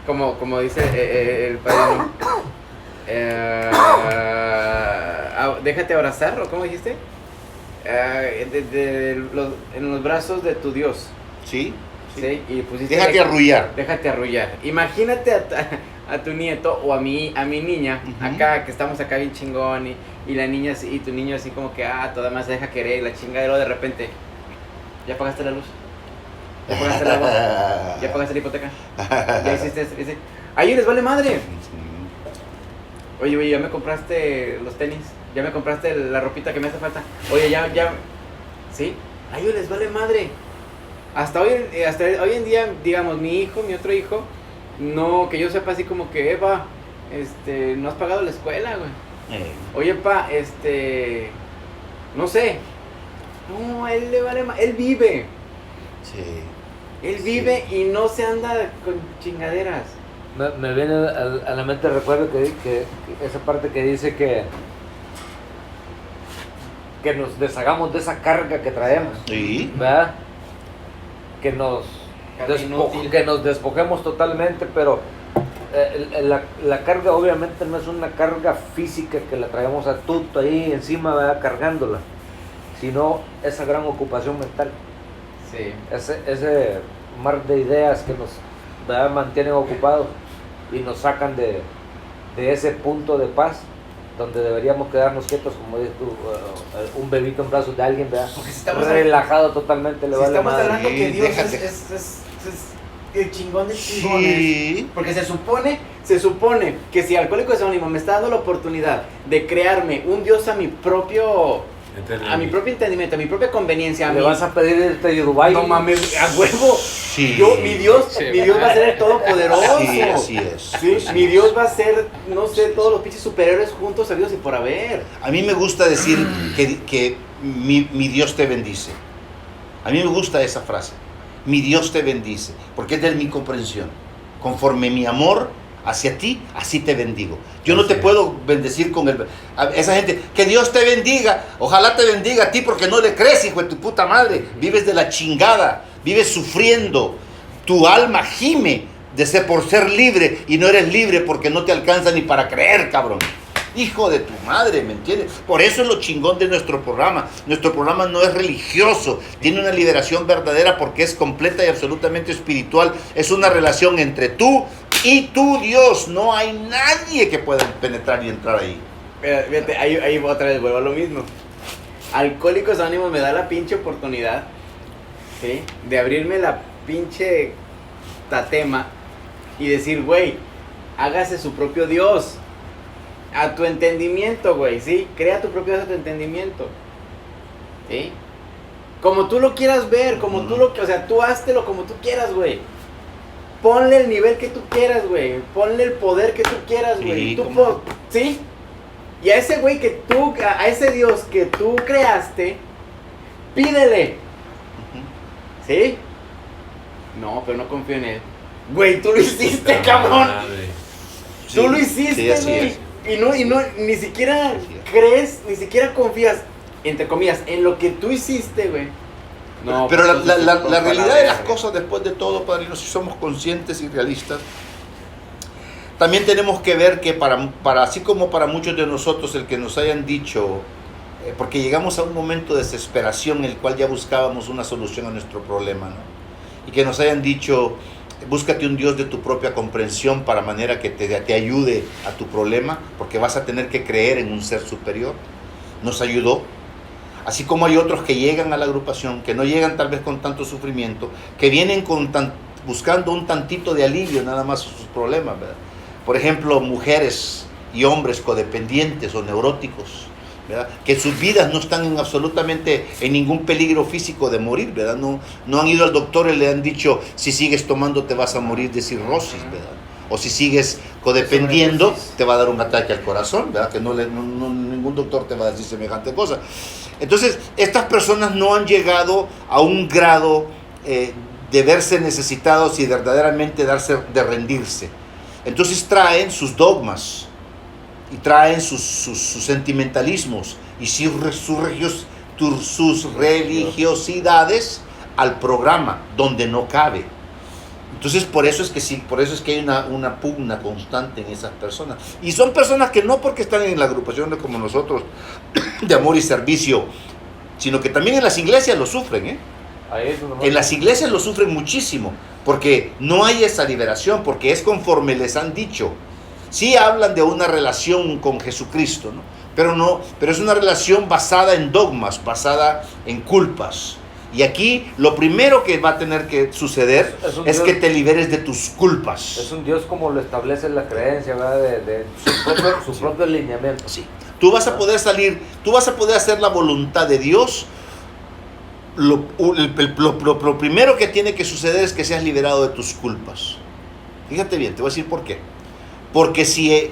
Como dice el padrino. Déjate abrazar, ¿o cómo dijiste? En los brazos de tu Dios. Sí. ¿Sí? Y pusiste Déjate arrullar. Déjate arrullar. Imagínate a tu nieto o a mi niña, acá, que estamos acá bien chingón, y la niña y tu niño así como que, toda más se deja querer, y la chingadera de repente, ¿ya pagaste la luz? ¿Ya pagaste el agua? ¿Ya pagaste la hipoteca? ¿Ya hiciste eso? ¿A ellos les vale madre? Oye, ¿ya me compraste los tenis? ¿Ya me compraste la ropita que me hace falta? Oye, ya, ¿sí? A ellos les vale madre. Hasta hoy en día, digamos, mi otro hijo, no, que yo sepa así como que, Eva, no has pagado la escuela, güey. Oye, pa, no sé. No, a él le vale madre, él vive. Sí. Él vive y no se anda con chingaderas. Me viene a la mente, recuerdo que esa parte que dice que nos deshagamos de esa carga que traemos, Sí. ¿verdad? Que nos despojemos totalmente, pero la carga obviamente no es una carga física que la traemos a tuto ahí encima, ¿verdad? Cargándola, sino esa gran ocupación mental, Sí. ese mar de ideas que nos, ¿verdad?, mantienen ocupados y nos sacan de ese punto de paz donde deberíamos quedarnos quietos, como dices tú, un bebito en brazos de alguien, ¿verdad? Porque si estamos relajado totalmente, le Si vale estamos madre. hablando que Dios déjate. es el chingón de chingones. Sí. Porque se supone que si Alcohólicos Anónimos me está dando la oportunidad de crearme un Dios a mi propio entendimiento, a mi propia conveniencia, Le vas a pedir este Dubai. no mames, a huevo. Sí. Mi Dios va a ser el todopoderoso. Sí, así es. Sí, Así mi es. Dios va a ser, no sé, todos los pinches superhéroes juntos, sabidos y por haber. A mí me gusta decir que mi Dios te bendice. A mí me gusta esa frase. Mi Dios te bendice, porque es de mi comprensión. Conforme mi amor hacia ti, así te bendigo. Yo no te puedo bendecir con esa gente. Que Dios te bendiga. Ojalá te bendiga a ti porque no le crees, hijo de tu puta madre. Vives de la chingada. Vives sufriendo. Tu alma gime por ser libre y no eres libre porque no te alcanza ni para creer, cabrón. Hijo de tu madre, ¿me entiendes? Por eso es lo chingón de nuestro programa. Nuestro programa no es religioso, tiene una liberación verdadera porque es completa y absolutamente espiritual. Es una relación entre tú y tu Dios. No hay nadie que pueda penetrar y entrar ahí. Fíjate, ahí otra vez vuelvo a lo mismo. Alcohólicos Anónimos me da la pinche oportunidad, ¿sí?, de abrirme la pinche tatema y decir, güey, hágase su propio Dios. A tu entendimiento, güey, ¿sí? Crea tu propio Dios a tu entendimiento. ¿Sí? Como tú lo quieras ver, como tú o sea, tú háztelo como tú quieras, güey. Ponle el nivel que tú quieras, güey. Ponle el poder que tú quieras, güey. Sí, ¿sí? Y a ese güey a ese Dios que tú creaste, pídele. ¿Sí? No, pero no confío en él. Güey, tú lo hiciste, cabrón. Tú lo hiciste, Sí, así güey. es. y no, ni siquiera crees, ni siquiera confías, entre comillas, en lo que tú hiciste, güey. No, pero pues, la realidad de las cosas, después de todo, padrinos, si somos conscientes y realistas, también tenemos que ver que así como para muchos de nosotros el que nos hayan dicho, porque llegamos a un momento de desesperación en el cual ya buscábamos una solución a nuestro problema, ¿no? Y que nos hayan dicho, búscate un Dios de tu propia comprensión para manera que te ayude a tu problema, porque vas a tener que creer en un ser superior. Nos ayudó. Así como hay otros que llegan a la agrupación, que no llegan tal vez con tanto sufrimiento, que vienen buscando un tantito de alivio nada más a sus problemas, ¿verdad? Por ejemplo, mujeres y hombres codependientes o neuróticos, ¿verdad? Que sus vidas no están absolutamente en ningún peligro físico de morir, ¿verdad? No han ido al doctor y le han dicho, si sigues tomando te vas a morir de cirrosis, ¿verdad? O si sigues codependiendo te va a dar un ataque al corazón, ¿verdad? Que ningún doctor te va a decir semejante cosa. Entonces, estas personas no han llegado a un grado de verse necesitados y verdaderamente de rendirse. Entonces traen sus dogmas y traen sus sentimentalismos y sus religiosidades al programa donde no cabe. Entonces por eso es que hay una pugna constante en esas personas. Y son personas que no porque están en la agrupación como nosotros, de amor y servicio, sino que también en las iglesias lo sufren, ¿eh? En las iglesias lo sufren muchísimo, porque no hay esa liberación, porque es conforme les han dicho. Sí hablan de una relación con Jesucristo, ¿no? Pero es una relación basada en dogmas, basada en culpas. Y aquí lo primero que va a tener que suceder es que te liberes de tus culpas. Es un Dios como lo establece la creencia, ¿verdad? De su propio alineamiento. Sí. Tú vas a poder hacer la voluntad de Dios. Lo primero que tiene que suceder es que seas liberado de tus culpas. Fíjate bien, te voy a decir por qué. Porque si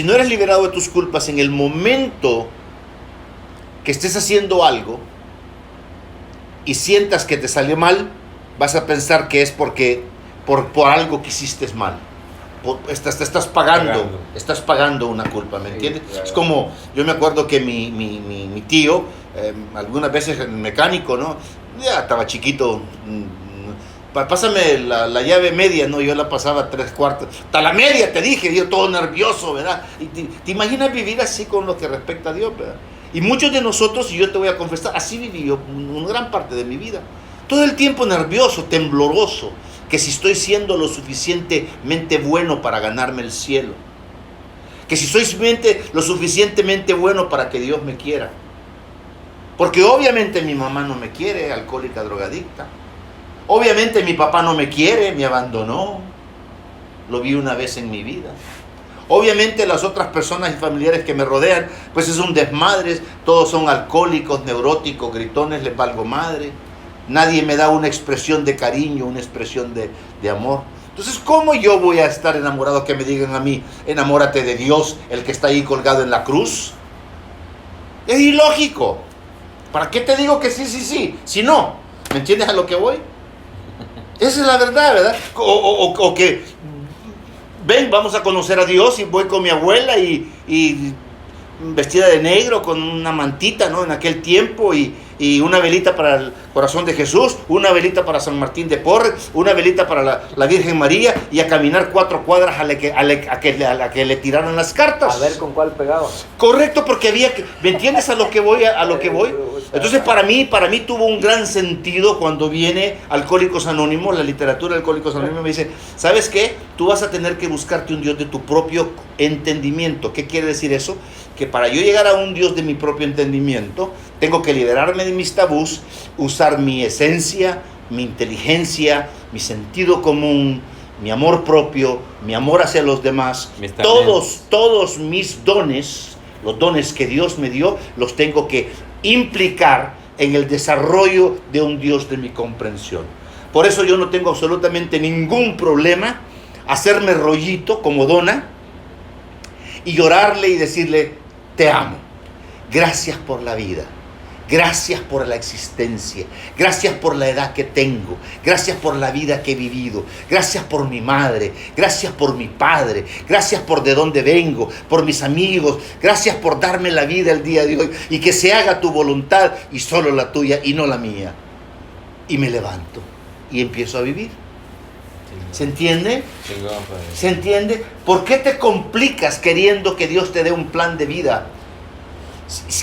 no eres liberado de tus culpas en el momento que estés haciendo algo y sientas que te salió mal, vas a pensar que es por algo que hiciste mal. Estás pagando una culpa, ¿me entiendes? Sí, claro. Es como, yo me acuerdo que mi tío, algunas veces el mecánico, ¿no? Ya estaba chiquito, pásame la llave media, ¿no? Yo la pasaba 3/4, hasta la media te dije, yo todo nervioso, ¿verdad? Y te imaginas vivir así con lo que respecta a Dios, ¿verdad? Y muchos de nosotros, y yo te voy a confesar, así viví yo una gran parte de mi vida. Todo el tiempo nervioso, tembloroso, que si estoy siendo lo suficientemente bueno para ganarme el cielo, que si soy lo suficientemente bueno para que Dios me quiera. Porque obviamente mi mamá no me quiere, alcohólica, drogadicta. Obviamente mi papá no me quiere, me abandonó. Lo vi una vez en mi vida. Obviamente las otras personas y familiares que me rodean, pues es un desmadre, todos son alcohólicos, neuróticos, gritones, les valgo madre. Nadie me da una expresión de cariño, una expresión de amor. Entonces, ¿cómo yo voy a estar enamorado que me digan a mí, enamórate de Dios, el que está ahí colgado en la cruz? Es ilógico. ¿Para qué te digo que sí? Si no, ¿me entiendes a lo que voy? Esa es la verdad, ¿verdad? O que, ven, vamos a conocer a Dios y voy con mi abuela y vestida de negro con una mantita, ¿no? En aquel tiempo y una velita para el corazón de Jesús, una velita para San Martín de Porres, una velita para la Virgen María y a caminar 4 cuadras a la que le tiraron las cartas. A ver con cuál pegaba. Correcto, porque había que, ¿me entiendes a lo que voy? Entonces para mí tuvo un gran sentido cuando viene Alcohólicos Anónimos, la literatura de Alcohólicos Anónimos me dice, ¿sabes qué? Tú vas a tener que buscarte un Dios de tu propio entendimiento. ¿Qué quiere decir eso? Que para yo llegar a un Dios de mi propio entendimiento, tengo que liberarme de mis tabús, usar mi esencia, mi inteligencia, mi sentido común, mi amor propio, mi amor hacia los demás. Todos mis dones, los dones que Dios me dio, los tengo que implicar en el desarrollo de un Dios de mi comprensión. Por eso yo no tengo absolutamente ningún problema hacerme rollito como Donna y llorarle y decirle, te amo, gracias por la vida, Gracias por la existencia, gracias por la edad que tengo, gracias por la vida que he vivido, gracias por mi madre, gracias por mi padre, gracias por de dónde vengo, por mis amigos, gracias por darme la vida el día de hoy y que se haga tu voluntad y solo la tuya y no la mía. Y me levanto y empiezo a vivir. ¿Se entiende? ¿Se entiende? ¿Por qué te complicas queriendo que Dios te dé un plan de vida?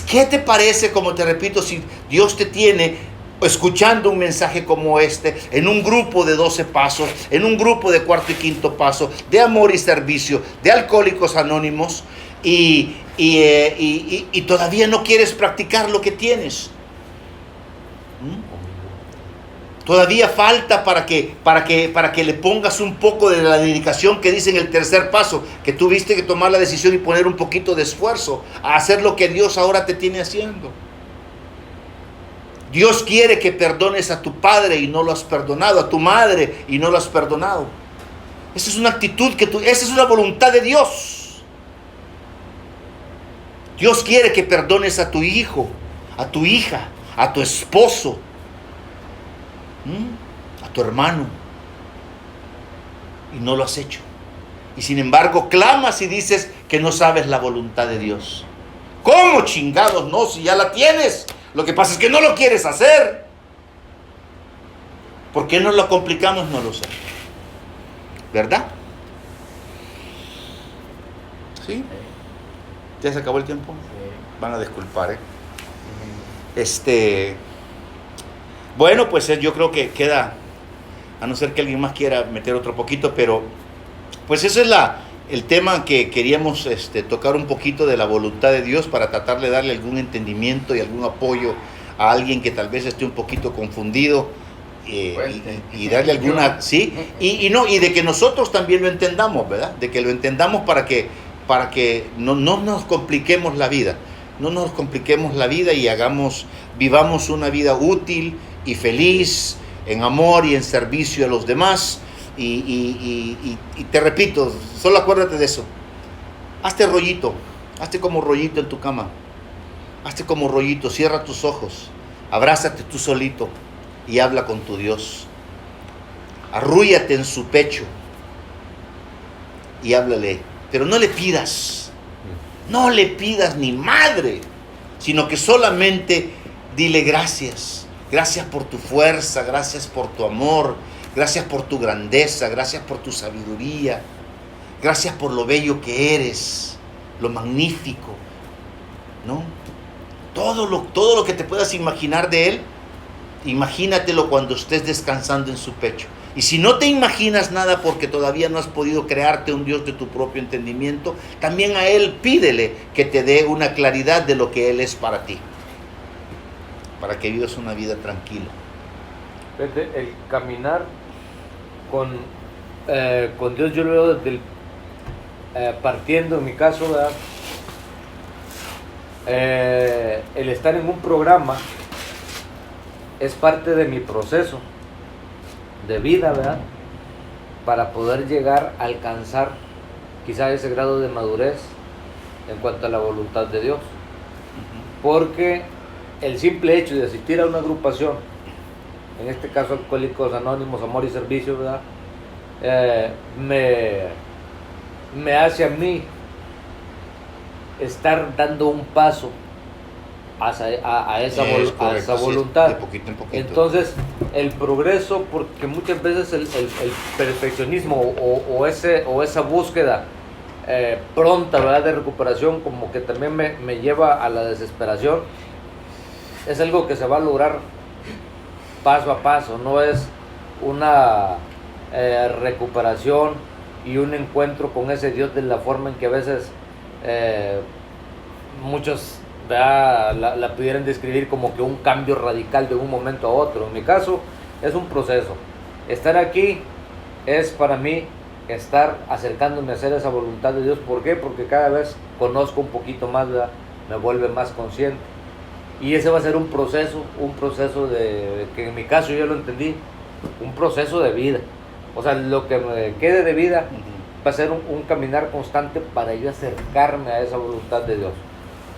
¿Qué te parece, como te repito, si Dios te tiene escuchando un mensaje como este, en un grupo de 12 pasos, en un grupo de 4 y 5 paso, de amor y servicio, de Alcohólicos Anónimos, y todavía no quieres practicar lo que tienes? Todavía falta para que le pongas un poco de la dedicación que dice en el tercer paso, que tuviste que tomar la decisión y poner un poquito de esfuerzo a hacer lo que Dios ahora te tiene haciendo. Dios quiere que perdones a tu padre y no lo has perdonado, a tu madre y no lo has perdonado. Esa es una actitud esa es una voluntad de Dios. Dios quiere que perdones a tu hijo, a tu hija, a tu esposo, a tu hermano, y no lo has hecho. Y sin embargo clamas y dices que no sabes la voluntad de Dios. ¿Cómo chingados no? Si ya la tienes. Lo que pasa es que no lo quieres hacer. ¿Por qué nos lo complicamos? No lo sé. ¿Verdad? ¿Sí? ¿Ya se acabó el tiempo? Van a disculpar, Bueno, pues yo creo que queda, a no ser que alguien más quiera meter otro poquito, pero pues ese es el tema que queríamos tocar un poquito de la voluntad de Dios para tratar de darle algún entendimiento y algún apoyo a alguien que tal vez esté un poquito confundido y darle alguna, ¿sí? Y de que nosotros también lo entendamos, ¿verdad? De que lo entendamos para que no nos compliquemos la vida. No nos compliquemos la vida y vivamos una vida útil y feliz, en amor y en servicio a los demás. Y te repito, solo acuérdate de eso. Hazte rollito, hazte como rollito en tu cama. Hazte como rollito, cierra tus ojos, abrázate tú solito y habla con tu Dios. Arrúllate en su pecho y háblale. Pero no le pidas ni madre, sino que solamente dile gracias. Gracias por tu fuerza, gracias por tu amor, gracias por tu grandeza, gracias por tu sabiduría, gracias por lo bello que eres, lo magnífico, ¿no? Todo lo que te puedas imaginar de Él, imagínatelo cuando estés descansando en su pecho. Y si no te imaginas nada porque todavía no has podido crearte un Dios de tu propio entendimiento, también a Él pídele que te dé una claridad de lo que Él es para ti, para que vivas una vida tranquila. El caminar con Dios, yo lo veo desde partiendo en mi caso, ¿verdad? El estar en un programa es parte de mi proceso de vida, ¿verdad? Para poder llegar a alcanzar quizá ese grado de madurez en cuanto a la voluntad de Dios. Porque el simple hecho de asistir a una agrupación, en este caso Alcohólicos Anónimos, Amor y Servicio, ¿verdad? Me hace a mí estar dando un paso a esa voluntad. De poquito en poquito. Entonces, el progreso, porque muchas veces el perfeccionismo o esa búsqueda pronta, ¿verdad?, de recuperación, como que también me lleva a la desesperación. Es algo que se va a lograr paso a paso, no es una recuperación y un encuentro con ese Dios de la forma en que a veces muchos la pudieran describir como que un cambio radical de un momento a otro. En mi caso es un proceso. Estar aquí es para mí estar acercándome a hacer esa voluntad de Dios. ¿Por qué? Porque cada vez conozco un poquito más, ¿verdad? Me vuelve más consciente. Y ese va a ser un proceso de que en mi caso yo lo entendí, un proceso de vida. O sea, lo que me quede de vida va a ser un caminar constante para yo acercarme a esa voluntad de Dios,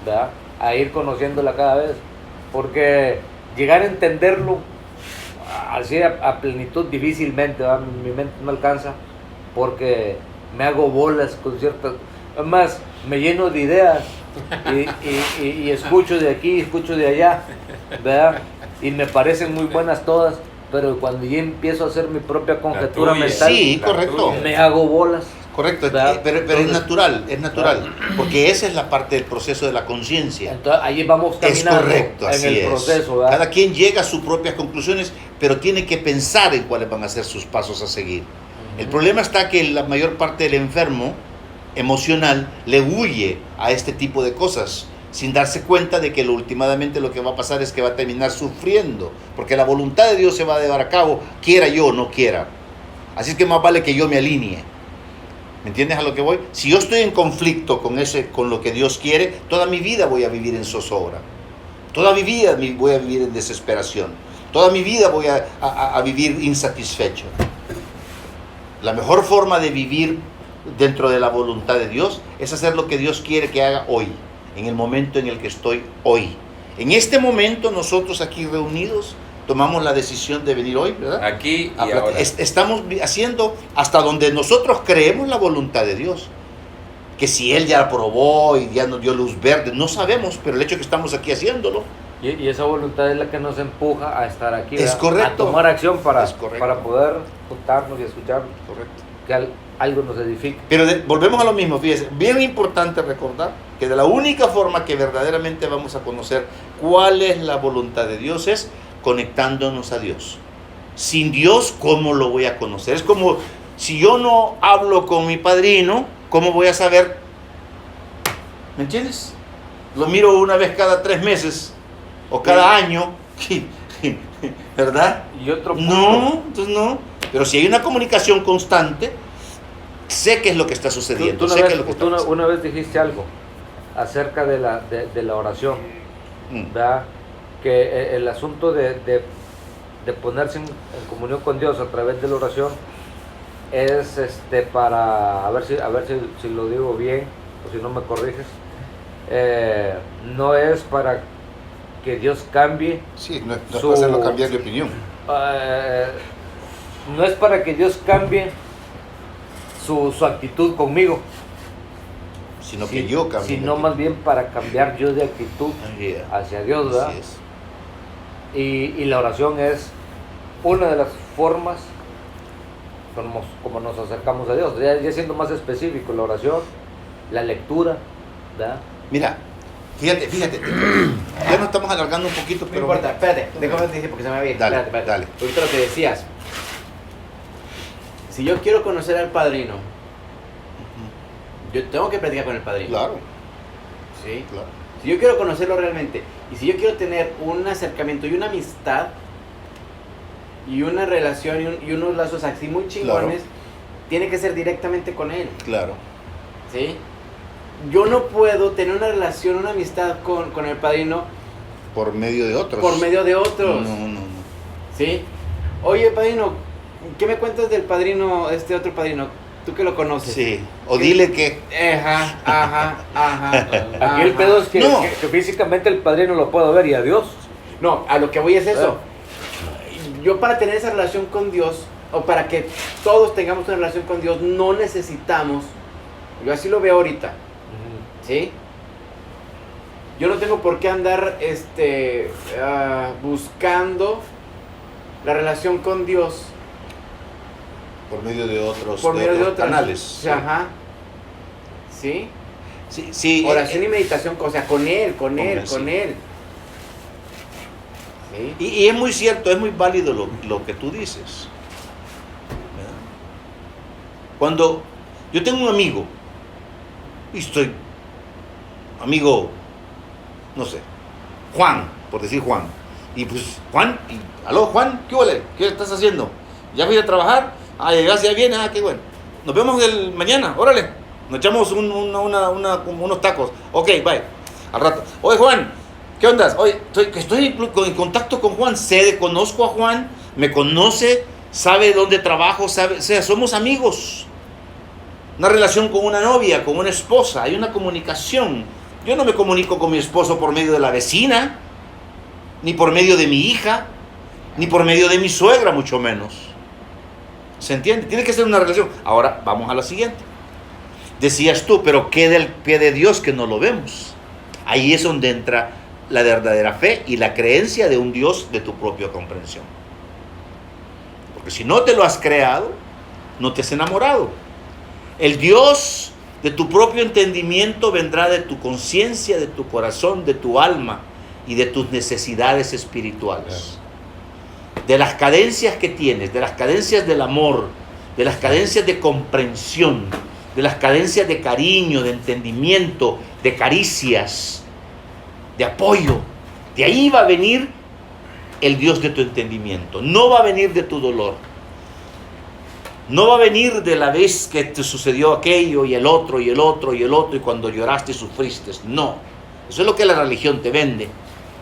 ¿verdad? A ir conociéndola cada vez porque llegar a entenderlo así a plenitud difícilmente, ¿verdad? Mi mente no alcanza, porque me hago bolas con ciertas, además me lleno de ideas y escucho de aquí, escucho de allá, ¿verdad? Y me parecen muy buenas todas, pero cuando yo empiezo a hacer mi propia conjetura tuya. mental, Sí, correcto. me hago bolas. Correcto, ¿Verdad? pero Entonces, es natural, porque esa es la parte del proceso de la conciencia. Entonces ahí vamos Es caminando correcto, en así el es. proceso, ¿verdad? Cada quien llega a sus propias conclusiones, pero tiene que pensar en cuáles van a ser sus pasos a seguir. El problema está que la mayor parte del enfermo emocional le huye a este tipo de cosas, sin darse cuenta de que últimamente lo que va a pasar es que va a terminar sufriendo, porque la voluntad de Dios se va a llevar a cabo, quiera yo o no quiera. Así es que más vale que yo me alinee. ¿Me entiendes a lo que voy? Si yo estoy en conflicto con lo que Dios quiere, toda mi vida voy a vivir en zozobra. Toda mi vida voy a vivir en desesperación. Toda mi vida voy a vivir insatisfecho. La mejor forma de vivir dentro de la voluntad de Dios es hacer lo que Dios quiere que haga hoy, en el momento en el que estoy hoy. En este momento nosotros aquí reunidos tomamos la decisión de venir hoy, ¿verdad? Aquí y ahora. Estamos haciendo hasta donde nosotros creemos la voluntad de Dios. Que si Él ya aprobó y ya nos dio luz verde, no sabemos, pero el hecho de que estamos aquí haciéndolo. Y esa voluntad es la que nos empuja a estar aquí, Es ¿verdad? correcto. A tomar acción para, Es correcto. para poder juntarnos y escuchar Correcto. que algo nos edifique. Pero volvemos a lo mismo, fíjese, bien importante recordar que de la única forma que verdaderamente vamos a conocer cuál es la voluntad de Dios es conectándonos a Dios. Sin Dios, ¿cómo lo voy a conocer? Es como si yo no hablo con mi padrino, ¿cómo voy a saber? ¿Me entiendes? Lo miro una vez cada 3 meses o cada año, ¿verdad? Y otro punto, No, entonces no. Pero si hay una comunicación constante, sé qué es lo que está sucediendo. tú Sé qué es lo que está pasando. una vez dijiste algo acerca de la oración, ¿verdad? Que el asunto de ponerse en comunión con Dios a través de la oración es para, a ver si lo digo bien, o si no me corriges, no es para que Dios cambie, Sí, no es para hacerlo cambiar de opinión. no es para que Dios cambie su actitud conmigo, Sino que yo cambie. sino más bien para cambiar yo de actitud hacia Dios, ¿verdad? Así es. Y la oración es una de las formas como nos acercamos a Dios. Ya siendo más específico, la oración, la lectura, ¿verdad? Mira, fíjate, ya nos estamos alargando un poquito, No pero importa, espérate, déjame decir porque se me va a ir. Dale, Espérate. dale. Ahorita lo que decías. Si yo quiero conocer al padrino, yo tengo que platicar con el padrino. Claro, ¿Sí? claro. Si yo quiero conocerlo realmente, y si yo quiero tener un acercamiento y una amistad, y una relación y unos lazos así muy chingones, tiene que ser directamente con él. Claro. ¿Sí? Yo no puedo tener una relación, una amistad con el padrino Por medio de otros. por medio de otros. No. ¿Sí? Oye, padrino, ¿qué me cuentas del padrino, este otro padrino? Tú que lo conoces. Sí. O dile que. Ajá. Aquí el pedo es que, No. que físicamente el padrino lo puedo ver y a Dios. No, a lo que voy es eso. Yo para tener esa relación con Dios, o para que todos tengamos una relación con Dios, no necesitamos, yo así lo veo ahorita, ¿sí? Yo no tengo por qué andar buscando la relación con Dios Por medio de otros, por medio de otros canales. Sí. Ajá. ¿Sí? Sí. Oración y meditación, o sea, con él. sí. ¿Sí? Y es muy cierto, es muy válido lo que tú dices. ¿Verdad? Cuando yo tengo un amigo, amigo, no sé, Juan, por decir Juan, y pues Juan, aló Juan, ¿qué huele? ¿Qué estás haciendo? ¿Ya fui a trabajar? Llegaste, ya viene, qué bueno. Nos vemos mañana, órale, nos echamos unos tacos. Ok, bye, al rato. Oye Juan, ¿qué onda? Oye, estoy en contacto con Juan, conozco a Juan, me conoce, sabe dónde trabajo, sabe, o sea, somos amigos. Una relación con una novia, con una esposa, hay una comunicación. Yo no me comunico con mi esposo por medio de la vecina, ni por medio de mi hija, ni por medio de mi suegra, mucho menos. ¿Se entiende? Tiene que ser una relación. Ahora, vamos a la siguiente. Decías tú, pero ¿qué del pie de Dios que no lo vemos? Ahí es donde entra la verdadera fe y la creencia de un Dios de tu propia comprensión. Porque si no te lo has creado, no te has enamorado. El Dios de tu propio entendimiento vendrá de tu conciencia, de tu corazón, de tu alma y de tus necesidades espirituales. De las cadencias que tienes, de las cadencias del amor, de las cadencias de comprensión, de las cadencias de cariño, de entendimiento, de caricias, de apoyo. De ahí va a venir el Dios de tu entendimiento. No va a venir de tu dolor. No va a venir de la vez que te sucedió aquello y el otro y el otro y el otro y cuando lloraste y sufriste. No. Eso es lo que la religión te vende.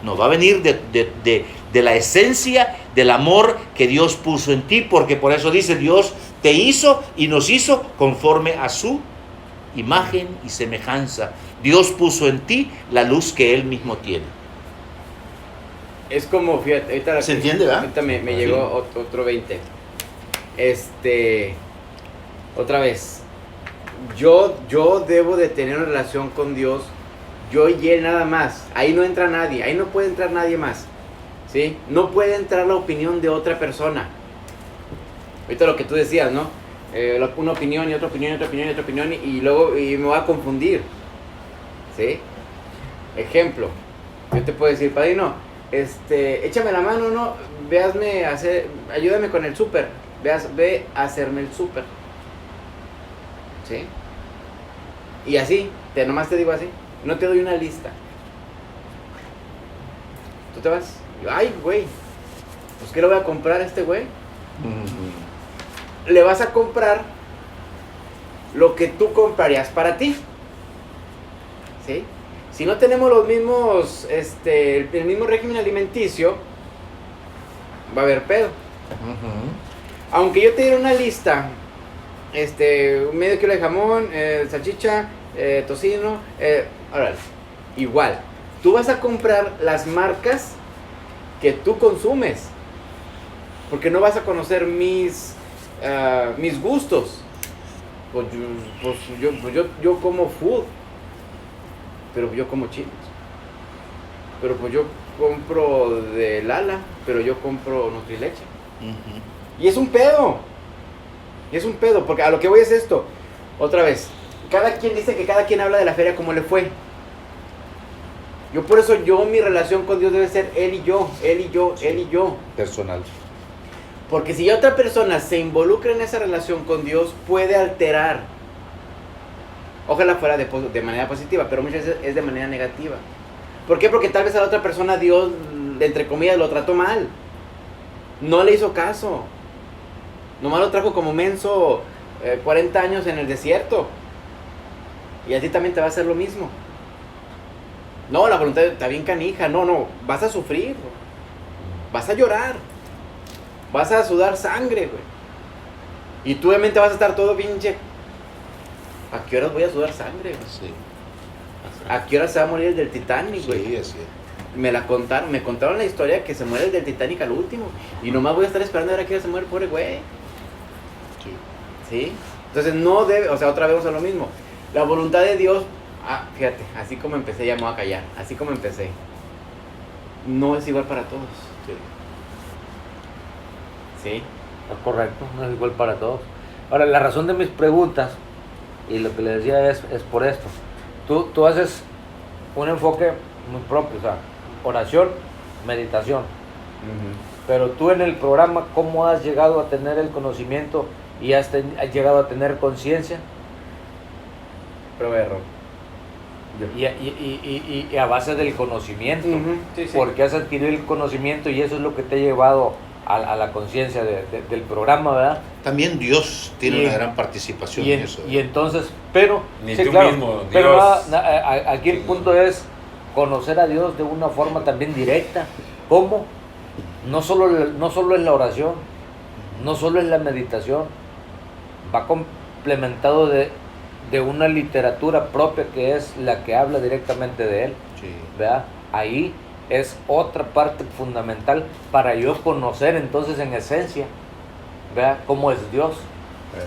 No, va a venir de la esencia del amor que Dios puso en ti, porque por eso dice Dios te hizo y nos hizo conforme a su imagen y semejanza. Dios puso en ti la luz que Él mismo tiene. Es como, fíjate, ahorita ¿Se entiende, verdad? Ahorita me Sí. llegó otro 20. Otra vez. Yo debo de tener una relación con Dios, yo y Él nada más. Ahí no entra nadie, ahí no puede entrar nadie más. ¿Sí? No puede entrar la opinión de otra persona. Ahorita lo que tú decías, ¿no? Una opinión y otra opinión y otra opinión y otra opinión y luego me voy a confundir. ¿Sí? Ejemplo. Yo te puedo decir, padrino, échame la mano, ¿no? Ayúdame con el súper. Ve a hacerme el súper. ¿Sí? Y así, nomás te digo así. No te doy una lista. Tú te vas. Ay, güey. Pues ¿qué le voy a comprar a este güey? Le vas a comprar lo que tú comprarías para ti. ¿Sí? Si no tenemos los mismos, el mismo régimen alimenticio, va a haber pedo. Aunque yo te diera una lista, medio kilo de jamón, salchicha, tocino, órale, igual. Tú vas a comprar las marcas que tú consumes, porque no vas a conocer mis gustos. Yo como food, pero yo como chinos. Pero pues yo compro de Lala, pero yo compro Nutrileche. Y es un pedo. Porque a lo que voy es esto. Otra vez, cada quien dice que cada quien habla de la feria como le fue. Por eso mi relación con Dios debe ser Él y yo, Él y yo, Él y yo. Personal. Porque si otra persona se involucra en esa relación con Dios, puede alterar. Ojalá fuera de manera positiva, pero muchas veces es de manera negativa. ¿Por qué? Porque tal vez a la otra persona Dios, entre comillas, lo trató mal. No le hizo caso. Nomás lo trajo como menso 40 años en el desierto. Y a ti también te va a hacer lo mismo. No, la voluntad está bien canija. No, vas a sufrir. Vas a llorar. Vas a sudar sangre, güey. Y tú obviamente vas a estar todo pinche. ¿A qué horas voy a sudar sangre, güey? Sí. ¿A qué horas se va a morir el del Titanic, güey? Sí, así es. Me contaron la historia que se muere el del Titanic al último. Y nomás voy a estar esperando a ver a qué hora se muere el pobre güey. ¿Sí? Entonces no debe, otra vez vamos a lo mismo. La voluntad de Dios, fíjate, así como empecé ya me voy a callar. Así como empecé. No es igual para todos. ¿Sí? Es correcto, no es igual para todos. Ahora, la razón de mis preguntas, y lo que le decía es por esto. Tú haces un enfoque muy propio, o sea, oración, meditación. Pero tú en el programa, ¿cómo has llegado a tener el conocimiento y has llegado a tener conciencia? Prueba de error. Y a base del conocimiento, Sí. porque has adquirido el conocimiento y eso es lo que te ha llevado a la conciencia del programa, ¿verdad? También Dios tiene una gran participación en eso. Y entonces, pero... Ni sí, tú claro, mismo, pero Dios. aquí el punto es conocer a Dios de una forma también directa. ¿Cómo? No solo es la oración, no solo es la meditación, va complementado de una literatura propia que es la que habla directamente de Él, Sí. ¿verdad? Ahí es otra parte fundamental para yo conocer entonces en esencia, ¿verdad?, cómo es Dios.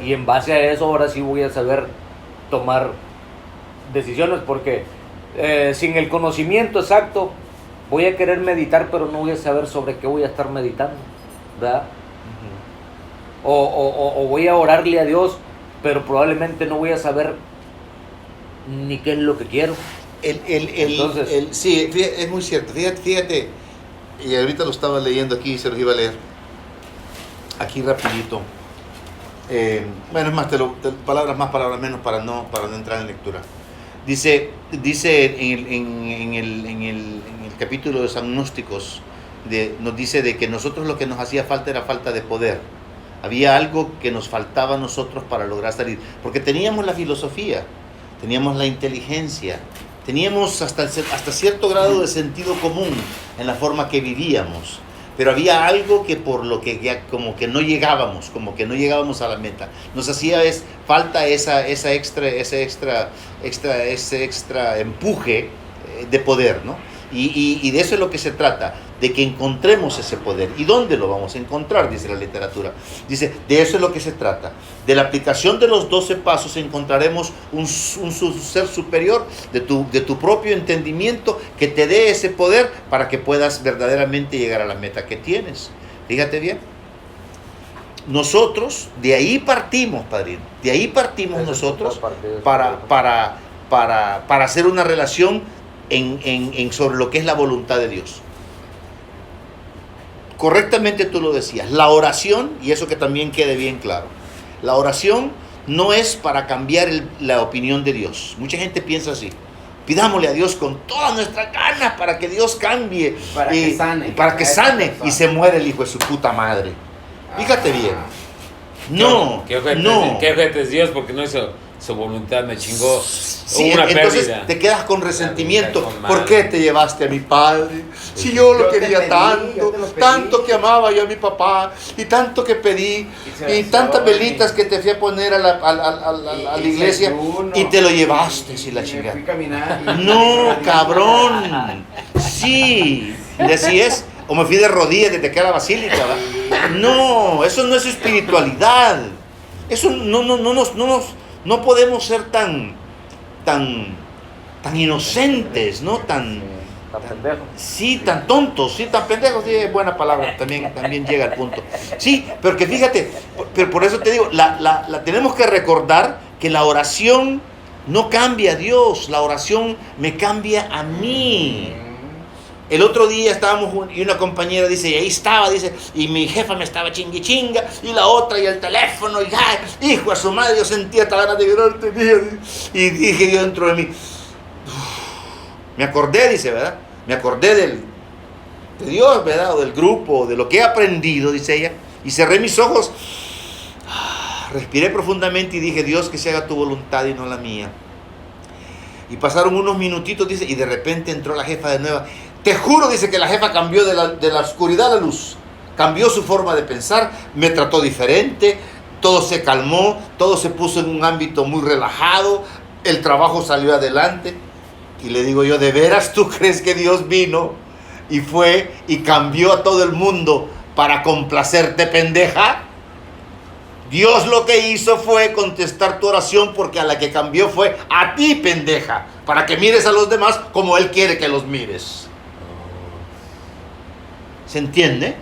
Y en base a eso ahora sí voy a saber tomar decisiones, porque sin el conocimiento exacto voy a querer meditar, pero no voy a saber sobre qué voy a estar meditando, ¿verdad? O voy a orarle a Dios, pero probablemente no voy a saber ni qué es lo que quiero. Entonces, sí, es muy cierto. Fíjate, y ahorita lo estaba leyendo aquí y se los iba a leer. Aquí rapidito. Bueno, es más, palabras menos para no entrar en lectura. Dice en el capítulo de los agnósticos, nos dice de que nosotros lo que nos hacía falta era falta de poder. Había algo que nos faltaba a nosotros para lograr salir. Porque teníamos la filosofía, teníamos la inteligencia, teníamos hasta cierto grado de sentido común en la forma que vivíamos. Pero había algo que por lo que ya como que no llegábamos a la meta. Nos hacía falta ese extra empuje de poder, ¿no? Y de eso es lo que se trata, de que encontremos ese poder. ¿Y dónde lo vamos a encontrar? Dice la literatura. Dice, de eso es lo que se trata. De la aplicación de los 12 pasos encontraremos un ser superior de tu propio entendimiento que te dé ese poder para que puedas verdaderamente llegar a la meta que tienes. Fíjate bien. Nosotros, de ahí partimos, padrino. De ahí partimos nosotros para hacer una relación sobre lo que es la voluntad de Dios. Correctamente tú lo decías, la oración, y eso que también quede bien claro, la oración no es para cambiar la opinión de Dios. Mucha gente piensa así: pidámosle a Dios con todas nuestras ganas para que Dios cambie, para que sane y se muere el hijo de su puta madre. Fíjate bien. No, ¿Qué ojete es Dios porque no hizo su voluntad? Me chingó. Sí, una entonces pérdida. Te quedas con resentimiento. ¿Por qué te llevaste a mi padre? Si yo lo quería tanto que amaba yo a mi papá, y tanto que pedí, y tantas velitas que te fui a poner a la iglesia, y te lo llevaste, si la chingada. No, cabrón. Sí, y así es. O me fui de rodillas desde que era la basílica, ¿verdad? No, eso no es espiritualidad. Eso no podemos ser tan inocentes, ¿no? Tan pendejos. Sí, tan tontos, sí, tan pendejos, sí, buena palabra, también llega al punto. Sí, pero que fíjate, pero por eso te digo, la tenemos que recordar que la oración no cambia a Dios, la oración me cambia a mí. El otro día estábamos y una compañera dice, y ahí estaba, dice, y mi jefa me estaba chinga, y la otra, y el teléfono, y ay, hijo de su madre, yo sentía esta ganas de llorar, y dije yo dentro de mí, me acordé, dice, ¿verdad? Me acordé de Dios, ¿verdad? O del grupo, de lo que he aprendido, dice ella, y cerré mis ojos, respiré profundamente y dije, Dios, que se haga tu voluntad y no la mía. Y pasaron unos minutitos, dice, y de repente entró la jefa de nuevo. Te juro, dice, que la jefa cambió de la oscuridad a la luz. Cambió su forma de pensar, me trató diferente, todo se calmó, todo se puso en un ámbito muy relajado, el trabajo salió adelante. Y le digo yo, ¿de veras tú crees que Dios vino y fue y cambió a todo el mundo para complacerte, pendeja? Dios lo que hizo fue contestar tu oración, porque a la que cambió fue a ti, pendeja, para que mires a los demás como Él quiere que los mires. ¿Se entiende?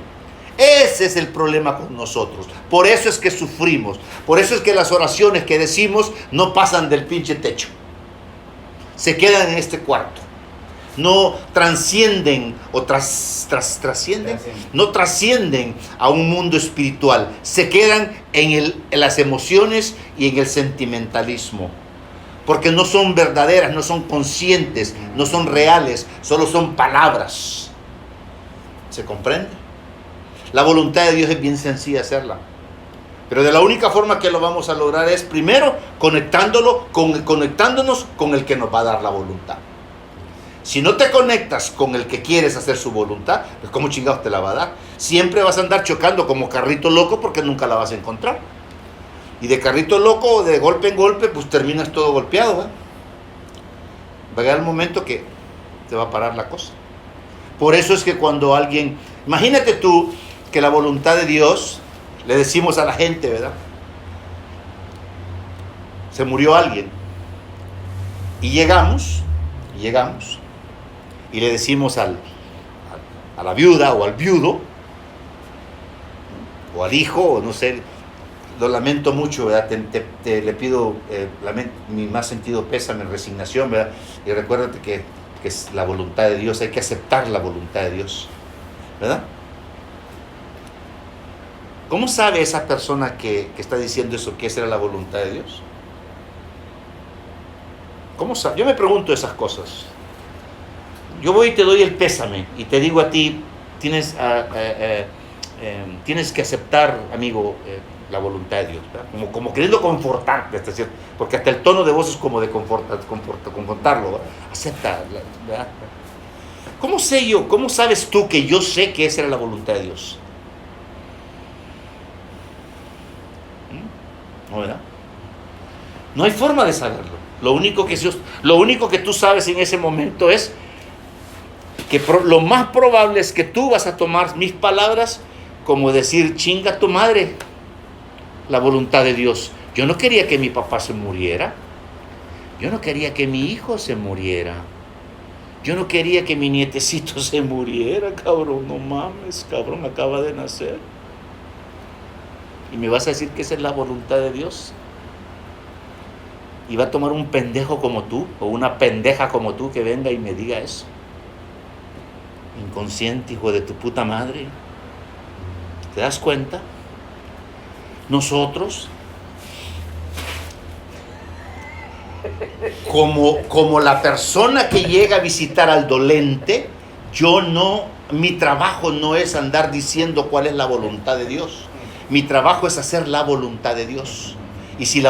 Ese es el problema con nosotros. Por eso es que sufrimos. Por eso es que las oraciones que decimos no pasan del pinche techo. Se quedan en este cuarto. No trascienden trascienden. No trascienden a un mundo espiritual. Se quedan en las emociones y en el sentimentalismo. Porque no son verdaderas, no son conscientes, no son reales, solo son palabras. ¿Se comprende? La voluntad de Dios es bien sencilla hacerla. Pero de la única forma que lo vamos a lograr es primero conectándonos con el que nos va a dar la voluntad. Si no te conectas con el que quieres hacer su voluntad, pues ¿cómo chingados te la va a dar? Siempre vas a andar chocando como carrito loco, porque nunca la vas a encontrar. Y de carrito loco, de golpe en golpe, pues terminas todo golpeado, ¿eh? Va a llegar el momento que te va a parar la cosa. Por eso es que cuando alguien, imagínate tú que la voluntad de Dios, le decimos a la gente, ¿verdad? Se murió alguien. Y llegamos, y le decimos a la viuda o al viudo, o al hijo, o no sé, lo lamento mucho, ¿verdad? Le pido mi más sentido pésame, resignación, ¿verdad? Y recuérdate que es la voluntad de Dios, hay que aceptar la voluntad de Dios, ¿verdad? ¿Cómo sabe esa persona que está diciendo eso, que esa era la voluntad de Dios? ¿Cómo sabe? Yo me pregunto esas cosas. Yo voy y te doy el pésame y te digo a ti, tienes que aceptar, amigo, la voluntad de Dios, ¿verdad? Como queriendo confortarte, porque hasta el tono de voz es como de confortarlo, ¿verdad? Acepta, ¿verdad? ¿Cómo sé yo? ¿Cómo sabes tú que yo sé que esa era la voluntad de Dios? ¿No, verdad? No hay forma de saberlo. Lo único que tú sabes en ese momento es que lo más probable es que tú vas a tomar mis palabras como decir, chinga tu madre, la voluntad de Dios. Yo no quería que mi papá se muriera. Yo no quería que mi hijo se muriera. Yo no quería que mi nietecito se muriera, cabrón. No mames, cabrón, acaba de nacer. ¿Y me vas a decir que esa es la voluntad de Dios? ¿Y va a tomar un pendejo como tú o una pendeja como tú que venga y me diga eso? Inconsciente, hijo de tu puta madre. ¿Te das cuenta? Nosotros, como la persona que llega a visitar al dolente, mi trabajo no es andar diciendo cuál es la voluntad de Dios. Mi trabajo es hacer la voluntad de Dios. Y si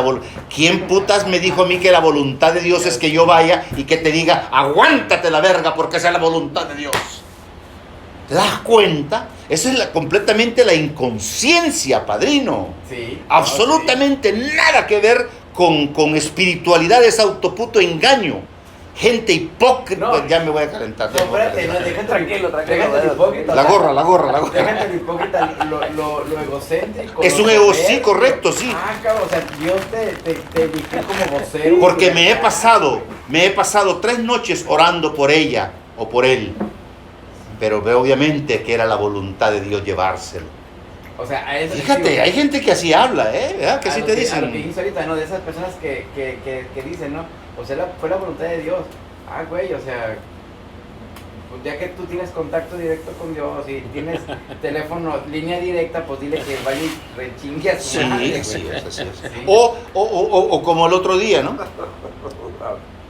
¿quién putas me dijo a mí que la voluntad de Dios es que yo vaya y que te diga, aguántate la verga porque esa es la voluntad de Dios? ¿Te das cuenta? Esa es completamente la inconsciencia, padrino. Sí. Absolutamente nada que ver con espiritualidad, es autoputo engaño. Gente hipócrita. No, ya me voy a calentar. No, espérate, no, déjate tranquilo. Déjate el hipócrita. La gorra. Déjate el hipócrita, lo egocéntrico. Es un ego, sí, correcto, sí. Ah, cabrón, o sea, Dios te eligió como vocero. Porque me he pasado 3 noches orando por ella o por él. Pero veo obviamente que era la voluntad de Dios llevárselo. O sea, a eso. Fíjate, hay gente que así habla, ¿verdad? Que así te dicen. A lo que dijiste ahorita, ¿no? De esas personas que dicen, ¿no? O sea, fue la voluntad de Dios. Ah, güey, o sea, pues ya que tú tienes contacto directo con Dios y tienes teléfono, línea directa, pues dile que vaya y rechingue a su madre, Así güey. es. Sí. O como el otro día, ¿no?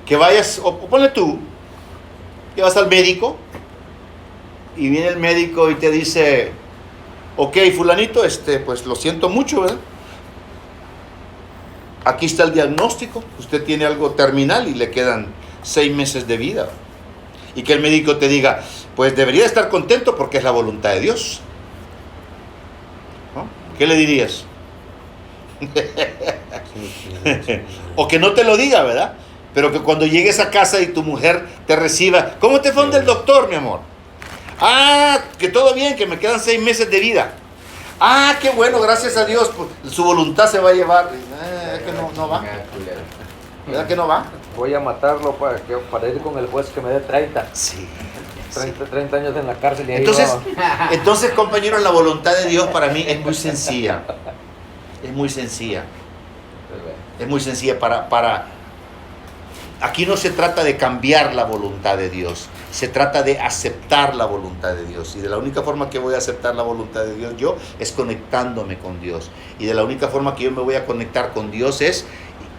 Que vayas, o ponle tú, que vas al médico y viene el médico y te dice, ok, fulanito, pues lo siento mucho, ¿verdad? Aquí está el diagnóstico, usted tiene algo terminal y le quedan 6 meses de vida. Y que el médico te diga, pues debería estar contento porque es la voluntad de Dios. ¿No? ¿Qué le dirías? O que no te lo diga, ¿verdad? Pero que cuando llegues a casa y tu mujer te reciba, ¿cómo te fue el doctor, mi amor? Ah, que todo bien, que me quedan 6 meses de vida. Ah, qué bueno, gracias a Dios, pues, su voluntad se va a llevar. Es que no va. ¿Verdad que no va? Voy a matarlo para ir con el juez que me dé 30. Sí. 30 años en la cárcel y ahí Entonces, compañeros, la voluntad de Dios para mí es muy sencilla. Es muy sencilla. Es muy sencilla para... Aquí no se trata de cambiar la voluntad de Dios, se trata de aceptar la voluntad de Dios. Y de la única forma que voy a aceptar la voluntad de Dios yo es conectándome con Dios. Y de la única forma que yo me voy a conectar con Dios es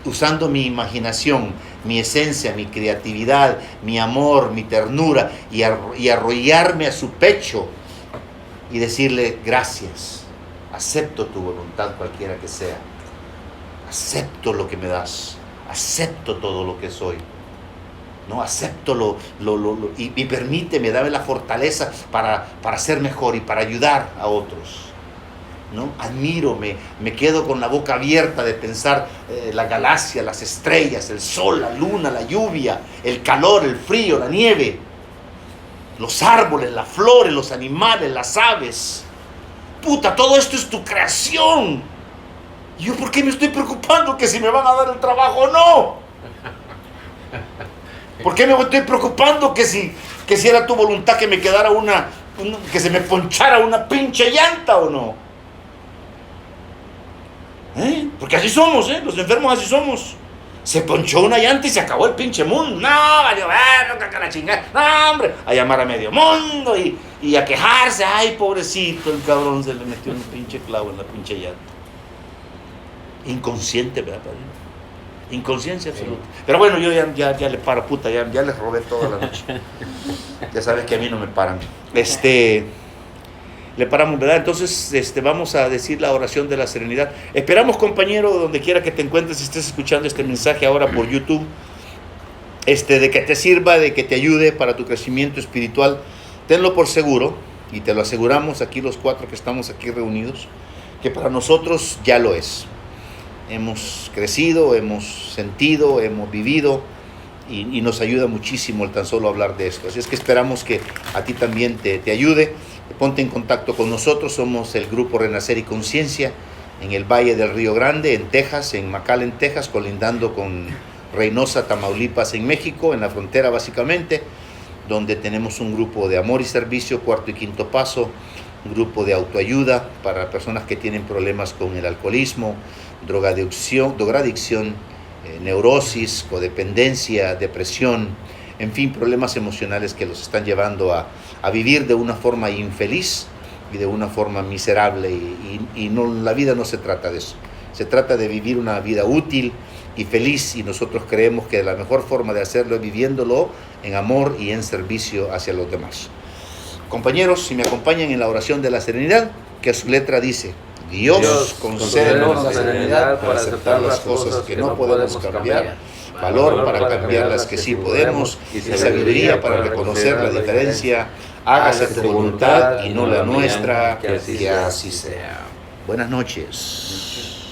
usando mi imaginación, mi esencia, mi creatividad, mi amor, mi ternura y arrollarme a su pecho y decirle gracias, acepto tu voluntad cualquiera que sea, acepto lo que me das. Acepto todo lo que soy, ¿no? Acepto y permíteme, dame la fortaleza para ser mejor y para ayudar a otros, ¿no? Admiro, me quedo con la boca abierta de pensar la galaxia, las estrellas, el sol, la luna, la lluvia, el calor, el frío, la nieve. los árboles, las flores, los animales, las aves. Puta, todo esto es tu creación. ¿Y yo por qué me estoy preocupando que si me van a dar el trabajo o no? ¿Por qué me estoy preocupando que si era tu voluntad que me quedara que se me ponchara una pinche llanta o no? Porque así somos, los enfermos así somos. Se ponchó una llanta y se acabó el pinche mundo. No, valió, no, caca la chingada. No, hombre, a llamar a medio mundo y a quejarse. Ay, pobrecito, el cabrón se le metió un pinche clavo en la pinche llanta. Inconsciente, ¿verdad, padrino? Inconsciencia absoluta. Pero bueno, yo ya le paro, puta, ya les robé toda la noche. Ya sabes que a mí no me paran. Le paramos, ¿verdad? Entonces vamos a decir la oración de la serenidad. Esperamos, compañero, donde quiera que te encuentres, si estés escuchando este mensaje ahora por YouTube, de que te sirva, de que te ayude para tu crecimiento espiritual. Tenlo por seguro, y te lo aseguramos aquí los 4 que estamos aquí reunidos, que para nosotros ya lo es. Hemos crecido, hemos sentido, hemos vivido, y nos ayuda muchísimo el tan solo hablar de esto. Así es que esperamos que a ti también te ayude. Ponte en contacto con nosotros. Somos el grupo Renacer y Conciencia en el Valle del Río Grande, en Texas, en McAllen, Texas, colindando con Reynosa, Tamaulipas, en México, en la frontera básicamente, donde tenemos un grupo de amor y servicio, cuarto y quinto paso, un grupo de autoayuda para personas que tienen problemas con el alcoholismo, drogadicción, neurosis, codependencia, depresión, en fin, problemas emocionales que los están llevando a vivir de una forma infeliz y de una forma miserable, y no, la vida no se trata de eso. Se trata de vivir una vida útil y feliz, y nosotros creemos que la mejor forma de hacerlo es viviéndolo en amor y en servicio hacia los demás. Compañeros, si me acompañan en la oración de la serenidad, que su letra dice: Dios, concédenos la serenidad para aceptar las cosas que no podemos cambiar, valor para cambiar las que sí podemos, y sabiduría para reconocer la diferencia. Hágase tu voluntad y no la nuestra, que así sea. Buenas noches.